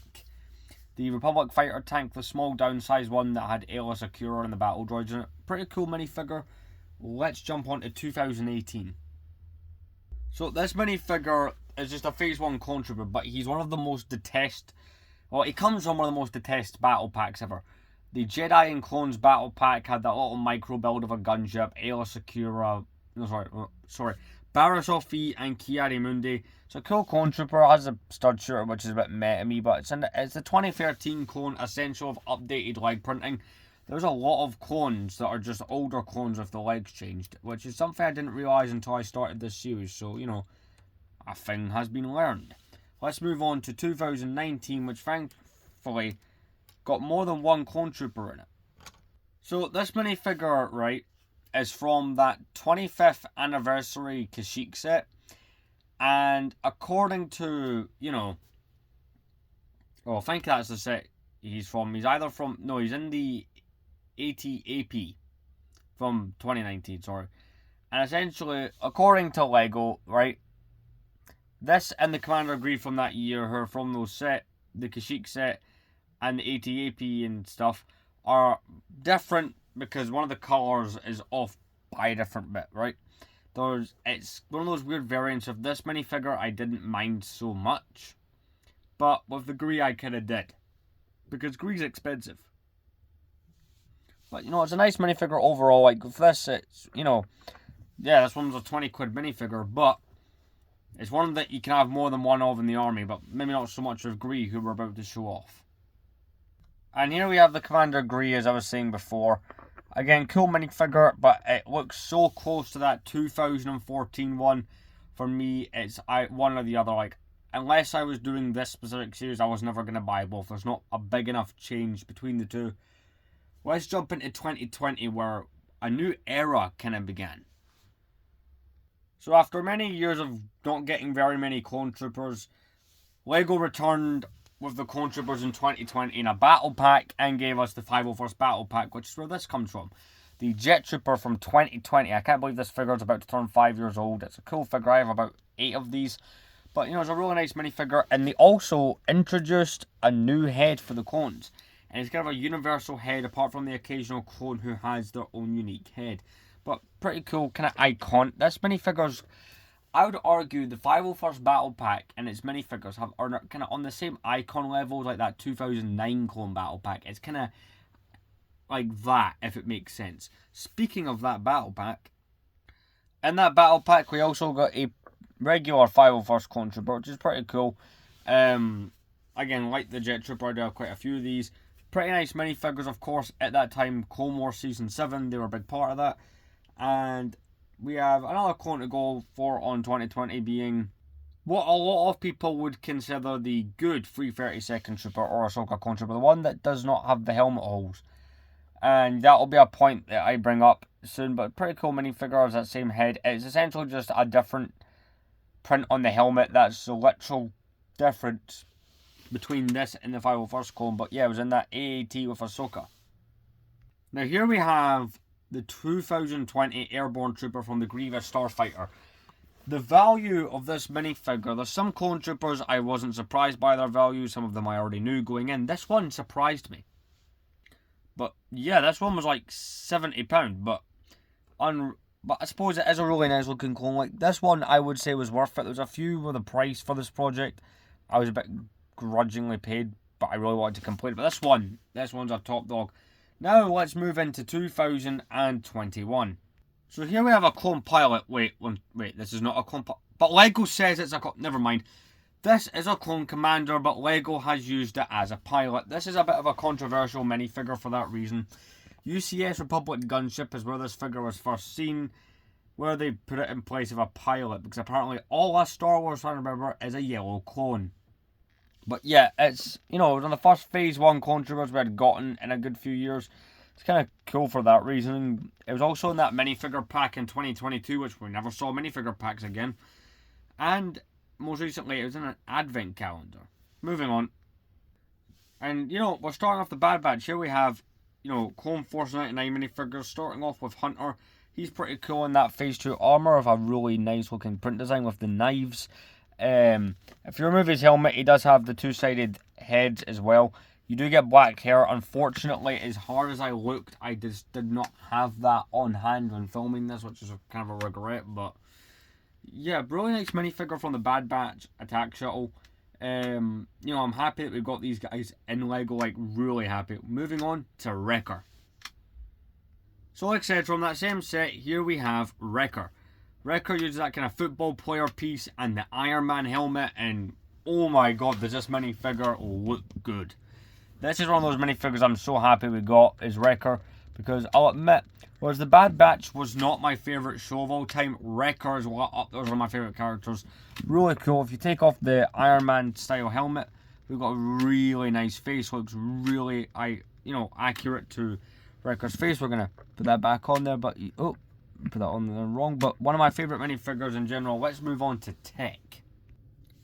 the Republic fighter tank, the small downsized one that had Ayla Secura and the battle droids in it. Pretty cool minifigure. Let's jump on to 2018. So this minifigure is just a Phase 1 clone trooper, but he's one of the most detested. Well, he comes from one of the most detested battle packs ever. The Jedi and Clones battle pack had that little micro build of a gunship, Ayla Secura, Barriss and Kiari Mundi. It's a cool clone trooper, has a stud shooter which is a bit meta-me, but it's the 2013 clone essential of updated leg printing. There's a lot of clones that are just older clones with the legs changed, which is something I didn't realise until I started this series, so a thing has been learned. Let's move on to 2019, which thankfully got more than 1 clone trooper in it. So this minifigure, right, is from that 25th anniversary Kashyyyk set, and according to I think that's the set he's from. He's in the AT-AP from 2019, sorry. And essentially, according to Lego, right, this and the Commander Grief from that year, her from those set, the Kashyyyk set, and the AT-AP and stuff are different because one of the colours is off by a different bit, right? It's one of those weird variants of this minifigure I didn't mind so much, but with the Gree I kind of did, because Gree's expensive. But it's a nice minifigure overall. Like with this, it's this one's a 20 quid minifigure, but it's one that you can have more than one of in the army, but maybe not so much with Gree, who we're about to show off. And here we have the Commander Gree, as I was saying before. Again, cool minifigure, but it looks so close to that 2014 one. For me, it's one or the other. Like, unless I was doing this specific series, I was never going to buy both. There's not a big enough change between the two. Let's jump into 2020, where a new era kind of began. So after many years of not getting very many clone troopers, Lego returned with the clone troopers in 2020 in a battle pack and gave us the 501st battle pack, which is where this comes from. The Jet Trooper from 2020. I can't believe this figure is about to turn 5 years old. It's a cool figure. I have about 8 of these. But it's a really nice minifigure. And they also introduced a new head for the clones. And it's kind of a universal head, apart from the occasional clone who has their own unique head. But pretty cool, kind of icon. This minifigure's, I would argue, the 501st Battle Pack and its minifigures are kind of on the same icon levels like that 2009 Clone Battle Pack. It's kind of like that, if it makes sense. Speaking of that Battle Pack, in that Battle Pack we also got a regular 501st Clone Trooper, which is pretty cool. Again, like the Jet Trooper, there are quite a few of these. Pretty nice minifigures, of course. At that time, Clone Wars Season 7, they were a big part of that. And we have another clone to go for on 2020 being what a lot of people would consider the good 332nd Trooper or Ahsoka Clone Trooper, the one that does not have the helmet holes. And that'll be a point that I bring up soon, but pretty cool minifigure has that same head. It's essentially just a different print on the helmet. That's the literal difference between this and the 501st clone, but yeah, it was in that AAT with Ahsoka. Now here we have the 2020 Airborne Trooper from the Grievous Starfighter. The value of this minifigure, there's some clone troopers I wasn't surprised by their value, some of them I already knew going in. This one surprised me. But yeah, this one was like £70, but I suppose it is a really nice looking clone. Like this one I would say was worth it. There's a few with the price for this project I was a bit grudgingly paid, but I really wanted to complete it. But this one's a top dog. Now let's move into 2021. So here we have a clone pilot. Wait, this is not a clone pilot. But Lego says it's a clone. Never mind. This is a clone commander, but Lego has used it as a pilot. This is a bit of a controversial minifigure for that reason. UCS Republic Gunship is where this figure was first seen, where they put it in place of a pilot, because apparently all us Star Wars fans remember is a yellow clone. But yeah, it's, it was on the first Phase 1 clone troopers we had gotten in a good few years. it's kind of cool for that reason. It was also in that minifigure pack in 2022, which we never saw minifigure packs again. And most recently, it was in an advent calendar. Moving on. And, we're starting off the Bad Batch. Here we have, Clone Force 99 minifigures, starting off with Hunter. He's pretty cool in that Phase 2 armor of a really nice looking print design with the knives. If you remove his helmet, he does have the two-sided heads as well. You do get black hair. Unfortunately, as hard as I looked, I just did not have that on hand when filming this, which is kind of a regret. But yeah, really nice minifigure from the Bad Batch attack shuttle. I'm happy that we've got these guys in Lego, like really happy. Moving on to Wrecker. So like I said, from that same set, here we have Wrecker. Wrecker uses that kind of football player piece and the Iron Man helmet, and oh my god, does this minifigure look good. This is one of those minifigures I'm so happy we got, is Wrecker, because I'll admit, whereas the Bad Batch was not my favourite show of all time, Wrecker is up there, one of my favourite characters. Really cool. If you take off the Iron Man style helmet, we've got a really nice face, looks really accurate to Wrecker's face. We're going to put that back on there, but put that on there wrong. But one of my favourite minifigures in general. Let's move on to Tech.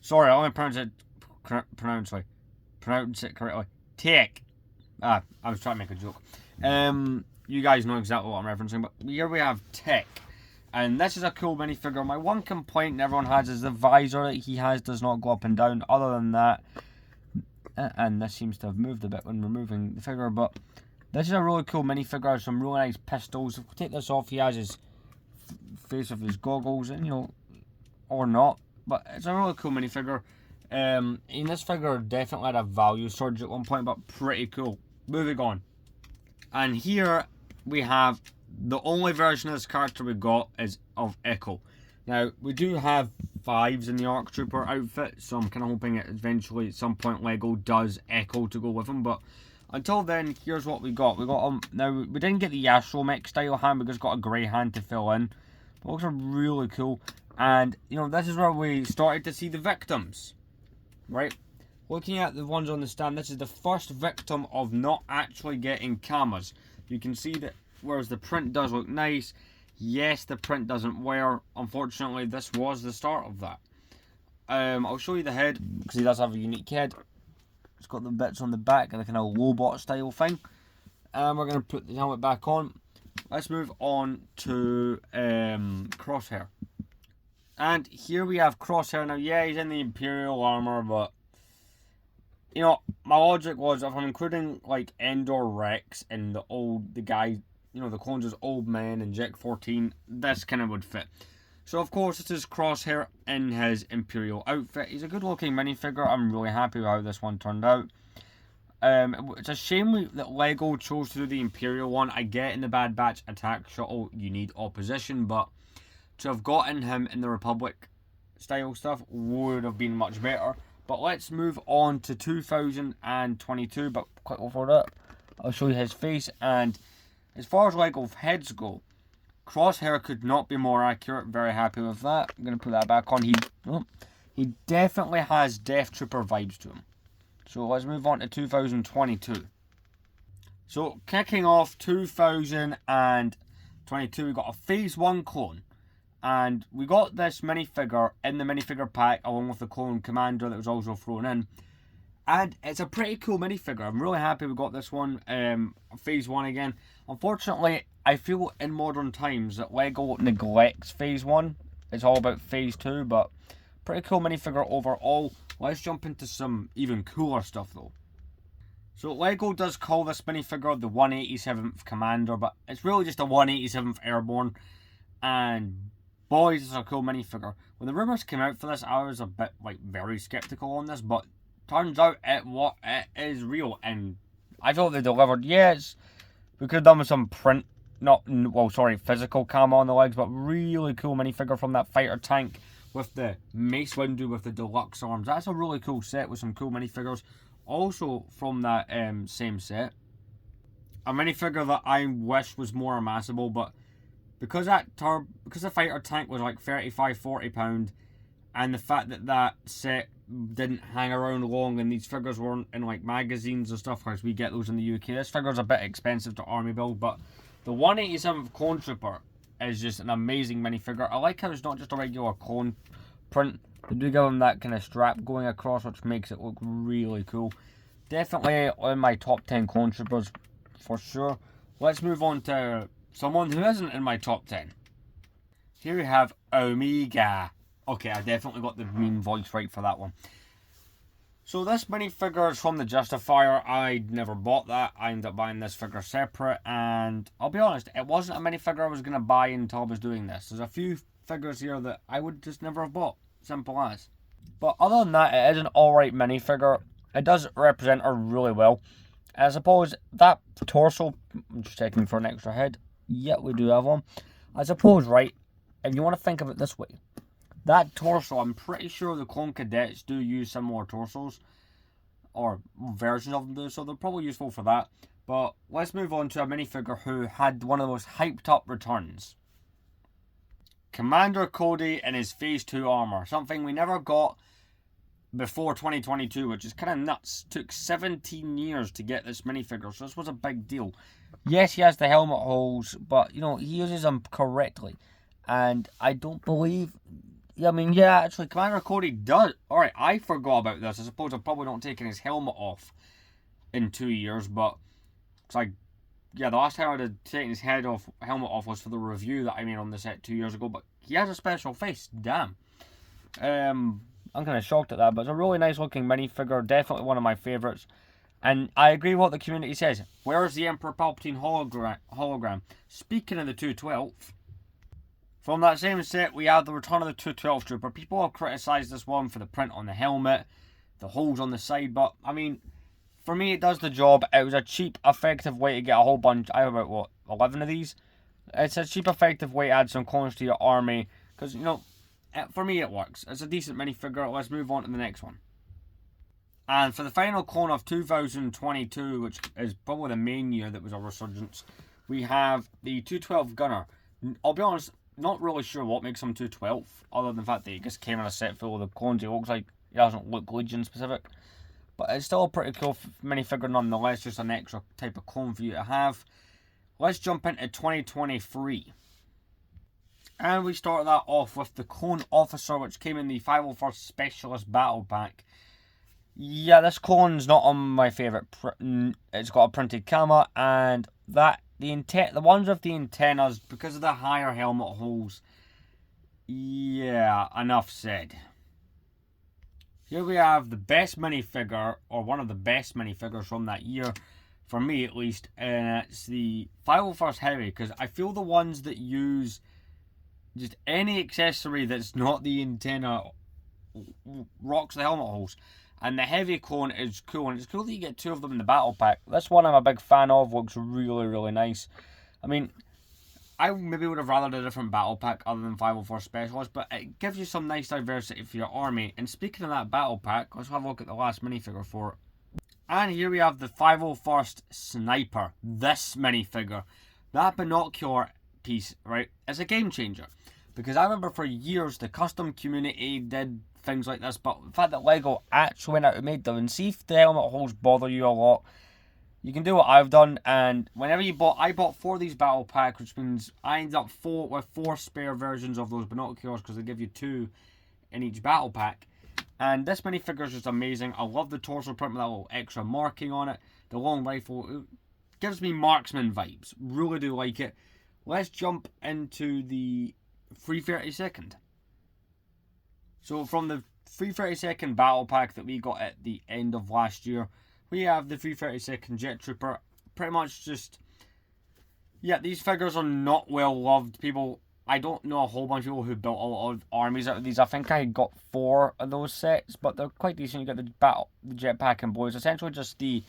Sorry, I only pronounce it correctly. Tech. I was trying to make a joke. You guys know exactly what I'm referencing, but here we have Tech. And this is a cool minifigure. My one complaint everyone has is the visor that he has does not go up and down. Other than that, and this seems to have moved a bit when removing the figure, but this is a really cool minifigure. Some really nice pistols. If we take this off, he has his face with his goggles, and or not. But it's a really cool minifigure. And this figure definitely had a value surge at one point, but pretty cool. Moving on. And here we have the only version of this character we got is of Echo. Now, we do have 5s in the ARC Trooper outfit, so I'm kind of hoping that eventually at some point Lego does Echo to go with him. But until then, here's what we got. We got now we didn't get the Astromech style hand, we just got a grey hand to fill in. But looks really cool. And this is where we started to see the victims. Right? Looking at the ones on the stand, this is the first victim of not actually getting cameras. You can see that whereas the print does look nice, yes, the print doesn't wear. Unfortunately, this was the start of that. I'll show you the head, because he does have a unique head. It's got the bits on the back and the kind of Lobot style thing. We're going to put the helmet back on. Let's move on to Crosshair. And here we have Crosshair. Now, yeah, he's in the Imperial armor, but my logic was if I'm including like Endor Rex and the guy, the clones' old men and Jack 14, this kind of would fit. So of course this is Crosshair in his Imperial outfit. He's a good looking minifigure. I'm really happy with how this one turned out. It's a shame that Lego chose to do the Imperial one. I get in the Bad Batch attack shuttle you need opposition, but to have gotten him in the Republic style stuff would have been much better. But let's move on to 2022. But quick before that, I'll show you his face. And as far as Lego heads go, Crosshair could not be more accurate. Very happy with that. I'm going to put that back on. He definitely has Death Trooper vibes to him. So let's move on to 2022. So kicking off 2022, we got a Phase 1 clone. And we got this minifigure in the minifigure pack along with the clone commander that was also thrown in. And it's a pretty cool minifigure. I'm really happy we got this one, Phase 1 again. Unfortunately, I feel in modern times that Lego neglects Phase 1. It's all about Phase 2, but pretty cool minifigure overall. Let's jump into some even cooler stuff though. So Lego does call this minifigure the 187th Commander, but it's really just a 187th Airborne. And boys, it's a cool minifigure. When the rumours came out for this, I was a bit very skeptical on this, but turns out it is real, and I thought they delivered. Yes, we could have done with some print, physical camo on the legs, but really cool minifigure from that fighter tank with the Mace Windu with the deluxe arms. That's a really cool set with some cool minifigures. Also from that same set, a minifigure that I wish was more amassable, but because the fighter tank was like £35-40, and the fact that set didn't hang around long, and these figures weren't in like magazines and stuff, because we get those in the UK. This figure's a bit expensive to army build, but the 187th Clone Trooper is just an amazing minifigure. I like how it's not just a regular clone print. They do give him that kind of strap going across, which makes it look really cool. Definitely in my top 10 Clone Troopers for sure. Let's move on to someone who isn't in my top 10. Here we have Omega. Okay, I definitely got the mean voice right for that one. So this minifigure is from the Justifier. I never bought that. I ended up buying this figure separate, and I'll be honest, it wasn't a minifigure I was going to buy until I was doing this. There's a few figures here that I would just never have bought. Simple as. But other than that, it is an alright minifigure. It does represent her really well. I suppose that torso, I'm just checking for an extra head. Yeah, we do have one. I suppose, right, if you want to think of it this way, that torso, I'm pretty sure the Clone Cadets do use similar torsos, or versions of them do, so they're probably useful for that. But let's move on to a minifigure who had one of the most hyped up returns. Commander Cody in his Phase 2 armor, something we never got before 2022, which is kind of nuts. Took 17 years to get this minifigure, so this was a big deal. Yes, he has the helmet holes, but you know, he uses them correctly, and I don't believe. Yeah, actually, Commander Cody does. Alright, I forgot about this. I suppose I've probably not taken his helmet off in 2 years, but it's like, yeah, the last time I had taken his helmet off was for the review that I made on the set 2 years ago, but he has a special face, damn. I'm kind of shocked at that, but it's a really nice looking minifigure, definitely one of my favourites. And I agree with what the community says. Where's the Emperor Palpatine hologram? Speaking of the 212, from that same set, we have the return of the 212 Trooper. People have criticised this one for the print on the helmet, the holes on the side, but, I mean, for me, it does the job. It was a cheap, effective way to get a whole bunch. I have about, what, 11 of these? It's a cheap, effective way to add some clones to your army, because, you know, for me, it works. It's a decent minifigure. Let's move on to the next one. And for the final clone of 2022, which is probably the main year that was a resurgence, we have the 212 Gunner. I'll be honest, not really sure what makes him 212, other than the fact that he just came in a set full of the clones. He looks like he doesn't look Legion specific. But it's still a pretty cool minifigure nonetheless, just an extra type of clone for you to have. Let's jump into 2023. And we start that off with the Clone Officer, which came in the 501st Specialist Battle Pack. Yeah, this clone's not on my favourite. It's got a printed camera, and the ones with the antennas, because of the higher helmet holes. Yeah, enough said. Here we have the best minifigure, or one of the best minifigures from that year, for me at least, and it's the 501st Heavy, because I feel the ones that use just any accessory that's not the antenna rocks the helmet holes. And the Heavy clone is cool, and it's cool that you get two of them in the battle pack. This one I'm a big fan of, looks really, really nice. I mean, I maybe would have rathered a different battle pack other than 501st Specialist, but it gives you some nice diversity for your army. And speaking of that battle pack, let's have a look at the last minifigure for it. And here we have the 501st Sniper, this minifigure. That binocular piece, right, is a game changer. Because I remember for years the custom community did things like this, but the fact that LEGO actually went out and made them, and see if the helmet holes bother you a lot, you can do what I've done. And whenever I bought 4 of these battle packs, which means I ended up with 4 spare versions of those binoculars, because they give you 2 in each battle pack. And this minifigure is just amazing. I love the torso print with that little extra marking on it. The long rifle, it gives me marksman vibes. Really do like it. Let's jump into the 332nd. So from the 332nd battle pack that we got at the end of last year, we have the 332nd Jet Trooper. Pretty much just, yeah, these figures are not well loved. I don't know a whole bunch of people who built a lot of armies out of these. I think I got 4 of those sets, but they're quite decent. You get the jetpack in blue. It's essentially just the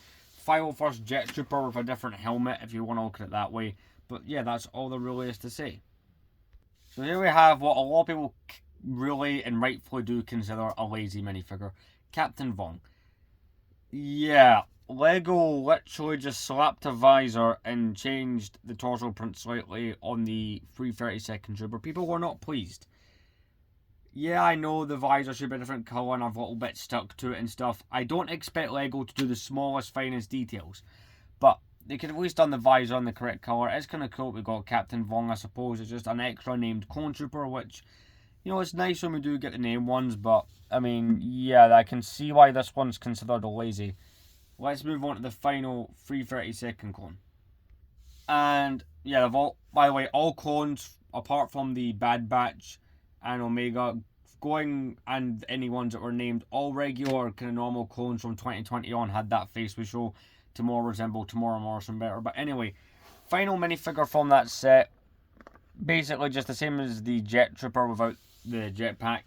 501st Jet Trooper with a different helmet, if you want to look at it that way. But yeah, that's all there really is to say. So here we have what a lot of people really and rightfully do consider a lazy minifigure, Captain Vong. Yeah, LEGO literally just slapped a visor and changed the torso print slightly on the 332nd Trooper. People were not pleased. Yeah, I know the visor should be a different colour and I've a little bit stuck to it and stuff. I don't expect LEGO to do the smallest, finest details. But they could at least done the visor on the correct colour. It's kind of cool we got Captain Vong, I suppose. It's just an extra named clone trooper, which, you know, it's nice when we do get the name ones. But, I mean, yeah, I can see why this one's considered lazy. Let's move on to the final 332nd clone. And, yeah, they've all, by the way, all clones, apart from the Bad Batch and Omega, going, and any ones that were named, all regular kind of normal clones from 2020 on had that face we show to more resemble Tamora Morrison better. But anyway, final minifigure from that set, basically just the same as the Jet Trooper without the jetpack.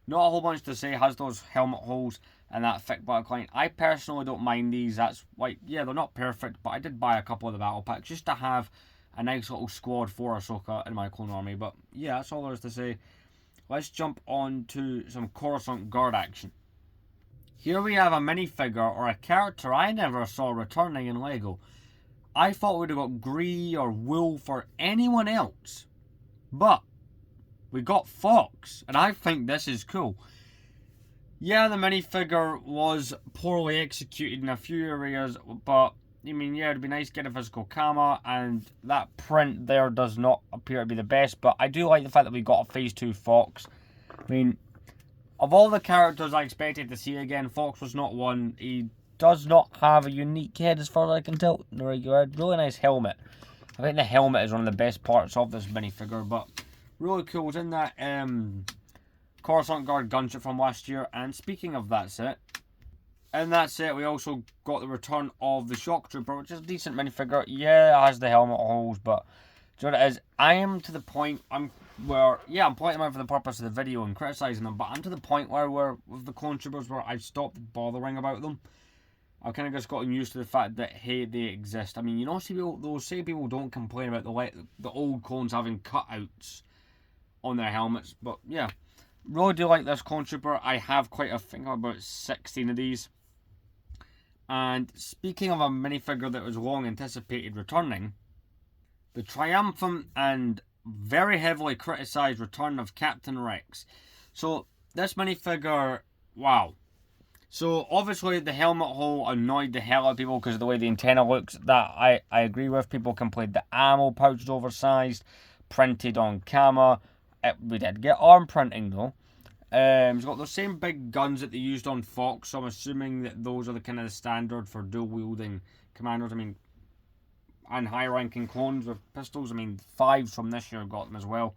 Not a whole bunch to say, has those helmet holes and that thick black line. I personally don't mind these. That's like, yeah, they're not perfect, but I did buy a couple of the battle packs just to have a nice little squad for Ahsoka in my clone army. But yeah, that's all there is to say. Let's jump on to some Coruscant Guard action. Here we have a minifigure or a character I never saw returning in LEGO. I thought we'd have got Gree or Wolf or anyone else. But we got Fox, and I think this is cool. Yeah, the minifigure was poorly executed in a few areas, but I mean, yeah, it'd be nice to get a physical camera, and that print there does not appear to be the best, but I do like the fact that we got a Phase 2 Fox. I mean, of all the characters I expected to see again, Fox was not one. He does not have a unique head as far as I can tell. Really nice helmet. I think the helmet is one of the best parts of this minifigure, but really cool. It's in that Coruscant Guard gunship from last year, and speaking of that set, in that set, we also got the return of the Shock Trooper, which is a decent minifigure. Yeah, it has the helmet holes, but do you know what it is? I am to the point, I'm pointing them out for the purpose of the video and criticising them, but I'm to the point where with the clone troopers where I've stopped bothering about them. I've kind of just gotten used to the fact that, hey, they exist. I mean, you know, say people don't complain about the old clones having cutouts on their helmets, but yeah. Really do like this clone trooper. I have about 16 of these. And speaking of a minifigure that was long anticipated returning, the triumphant and very heavily criticised return of Captain Rex. So this minifigure, wow. So obviously the helmet hole annoyed the hell out of people because of the way the antenna looks. That I agree with. People complained the ammo pouch is oversized, printed on camera. We did get arm printing though. It's got those same big guns that they used on Fox, so I'm assuming that those are the kind of the standard for dual wielding commanders. I mean, and high ranking clones with pistols. I mean, 5s from this year got them as well.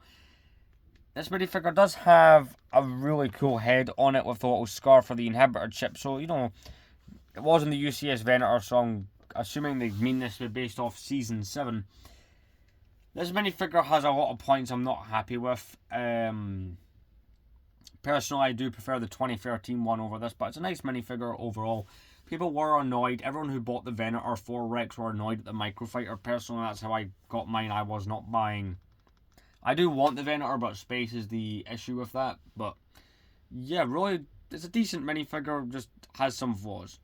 This minifigure does have a really cool head on it with the little scar for the inhibitor chip. So, you know, it was in the UCS Venator, so I'm assuming they mean this to be based off Season 7. This minifigure has a lot of points I'm not happy with. Personally, I do prefer the 2013 one over this, but it's a nice minifigure overall. People were annoyed. Everyone who bought the Venator for Rex were annoyed at the Microfighter. Personally, that's how I got mine. I was not buying. I do want the Venator, but space is the issue with that. But yeah, really, it's a decent minifigure, just has some flaws.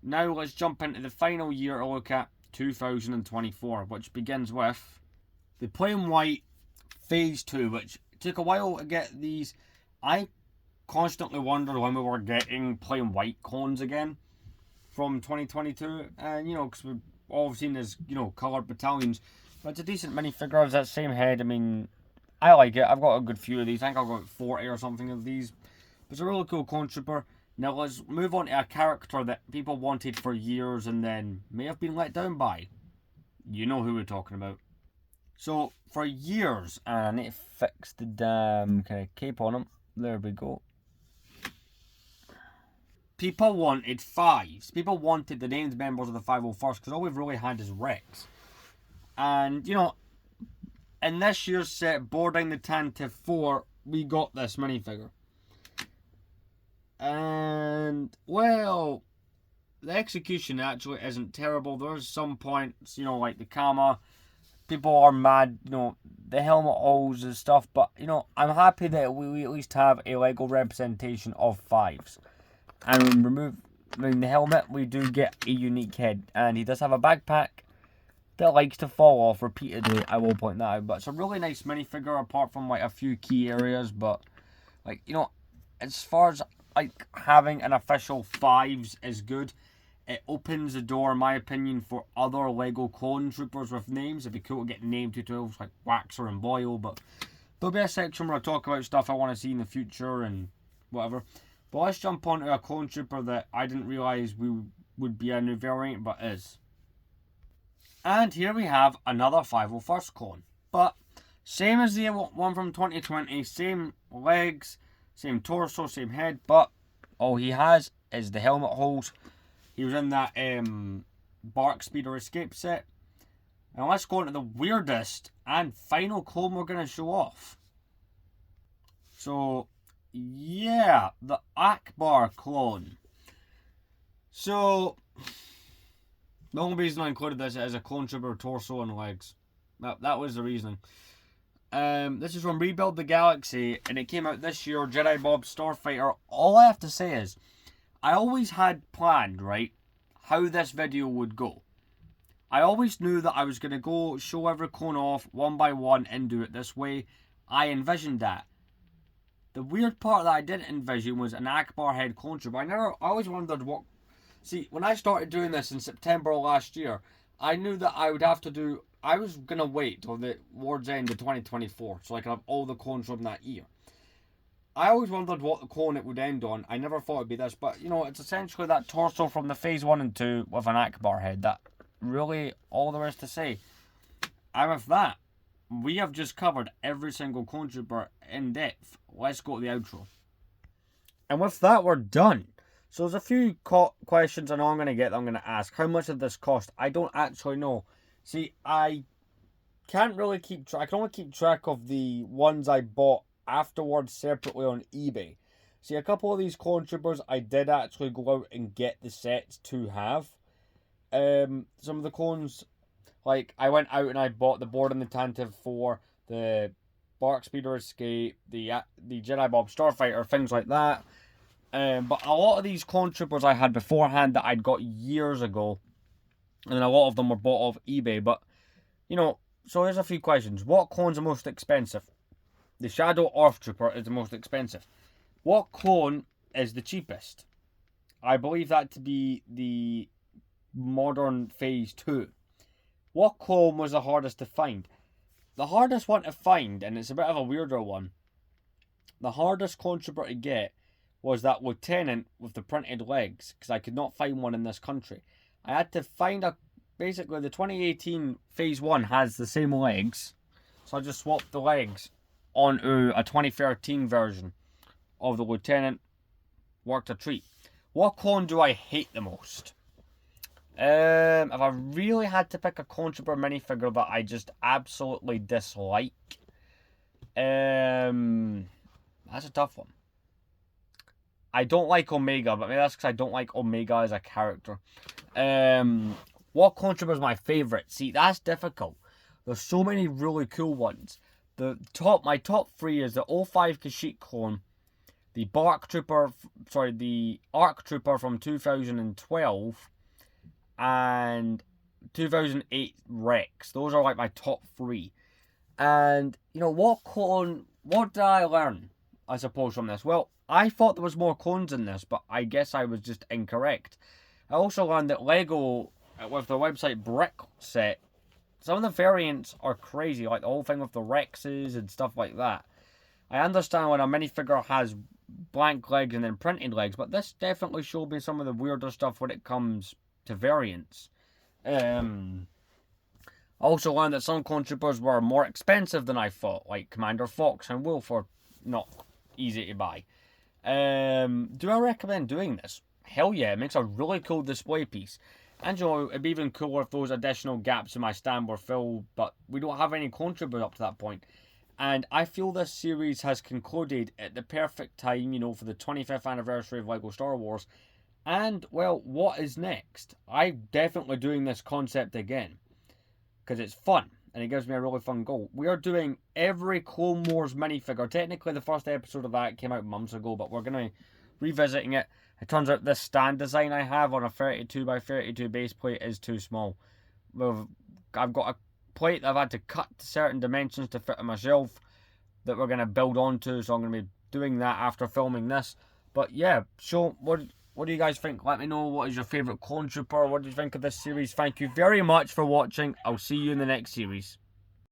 Now let's jump into the final year to look at, 2024, which begins with the plain white Phase 2, which took a while to get these. I constantly wondered when we were getting plain white clones again from 2022, and you know, because we've all seen as, you know, coloured battalions. But it's a decent minifigure. It's that same head. I mean, I like it. I've got a good few of these. I think I've got 40 or something of these. But it's a really cool clone trooper. Now let's move on to a character that people wanted for years and then may have been let down by. You know who we're talking about. So for years, and I need to fix the damn kind of cape on him. There we go. People wanted 5s. People wanted the named members of the 501st because all we've really had is Rex. And, you know, in this year's set, boarding the Tantive 4, we got this minifigure. And, well, the execution actually isn't terrible. There's some points, you know, like the camera. People are mad, you know, the helmet holes and stuff. But, you know, I'm happy that we at least have a LEGO representation of 5s. And removing the helmet, we do get a unique head. And he does have a backpack that likes to fall off repeatedly. I will point that out. But it's a really nice minifigure apart from like a few key areas. But Like, you know, as far as like having an official 5s is good. It opens the door, in my opinion, for other Lego clone troopers with names. It'd be cool to get named 212s like Waxer and Boyle, but there'll be a section where I talk about stuff I want to see in the future and whatever. But let's jump on to a clone trooper that I didn't realise would be a new variant, but is. And here we have another 501st clone. But same as the one from 2020, same legs, same torso, same head, but all he has is the helmet holes. He was in that Bark Speeder Escape set. And let's go into the weirdest and final clone we're going to show off. So, yeah, the Akbar clone. So, the only reason I included this is a clone trooper torso and legs. That was the reasoning. This is from Rebuild the Galaxy, and it came out this year, Jedi Bob Starfighter. All I have to say is, I always had planned, right, how this video would go. I always knew that I was going to go show every clone off one by one and do it this way. I envisioned that. The weird part that I didn't envision was an Akbar head clone trooper. I always wondered what... See, when I started doing this in September last year, I knew that I would have to do... I was going to wait till the towards the end of 2024 so I could have all the clones from that year. I always wondered what the clone it would end on. I never thought it'd be this, but you know, it's essentially that torso from the Phase 1 and 2 with an Akbar head. That really all there is to say. And with that, we have just covered every single clone trooper in depth. Let's go to the outro. And with that, we're done. So there's a few questions I know I'm going to get that I'm going to ask. How much did this cost? I don't actually know. See, I can't really keep track. I can only keep track of the ones I bought afterwards separately on eBay. See, a couple of these clone troopers I did actually go out and get the sets to have. Some of the clones, like I went out and I bought the Board and the Tantive 4, the Bark Speeder Escape, the Jedi Bob Starfighter, things like that. But a lot of these clone troopers I had beforehand that I'd got years ago, and a lot of them were bought off eBay. But you know, so here's a few questions. What clone's the most expensive? The Shadow Earth Trooper is the most expensive. What clone is the cheapest? I believe that to be the modern Phase 2. What clone was the hardest to find? The hardest one to find, and it's a bit of a weirder one, the hardest clone trooper to get was that lieutenant with the printed legs, because I could not find one in this country. I had to find basically the 2018 Phase 1 has the same legs, so I just swapped the legs onto a 2013 version of the lieutenant. Worked a treat. What clone do I hate the most? If I really had to pick a clone trooper minifigure that I just absolutely dislike, that's a tough one. I don't like Omega, but maybe that's because I don't like Omega as a character. What clone trooper is my favourite? See, that's difficult. There's so many really cool ones. My top 3 is the 05 Kashyyyk clone, the the Arc Trooper from 2012, and 2008 Rex. Those are like my top 3. And you know what did I learn, I suppose, from this? Well, I thought there was more clones in this, but I guess I was just incorrect. I also learned that Lego, with the website Brick Set, some of the variants are crazy, like the whole thing with the Rexes and stuff like that. I understand when a minifigure has blank legs and then printed legs, but this definitely showed me some of the weirder stuff when it comes to variants. I also learned that some clone troopers were more expensive than I thought, like Commander Fox and Wolf are not easy to buy. Do I recommend doing this? Hell yeah, it makes a really cool display piece. And you know, it'd be even cooler if those additional gaps in my stand were filled, but we don't have any clone troopers up to that point. And I feel this series has concluded at the perfect time, you know, for the 25th anniversary of LEGO Star Wars. And, well, what is next? I'm definitely doing this concept again, because it's fun, and it gives me a really fun goal. We are doing every Clone Wars minifigure. Technically, the first episode of that came out months ago, but we're going to revisiting it. It turns out this stand design I have on a 32x32 base plate is too small. I've got a plate that I've had to cut to certain dimensions to fit on my shelf that we're going to build onto, so I'm going to be doing that after filming this. But yeah, so what do you guys think? Let me know, what is your favourite clone trooper? What do you think of this series? Thank you very much for watching. I'll see you in the next series.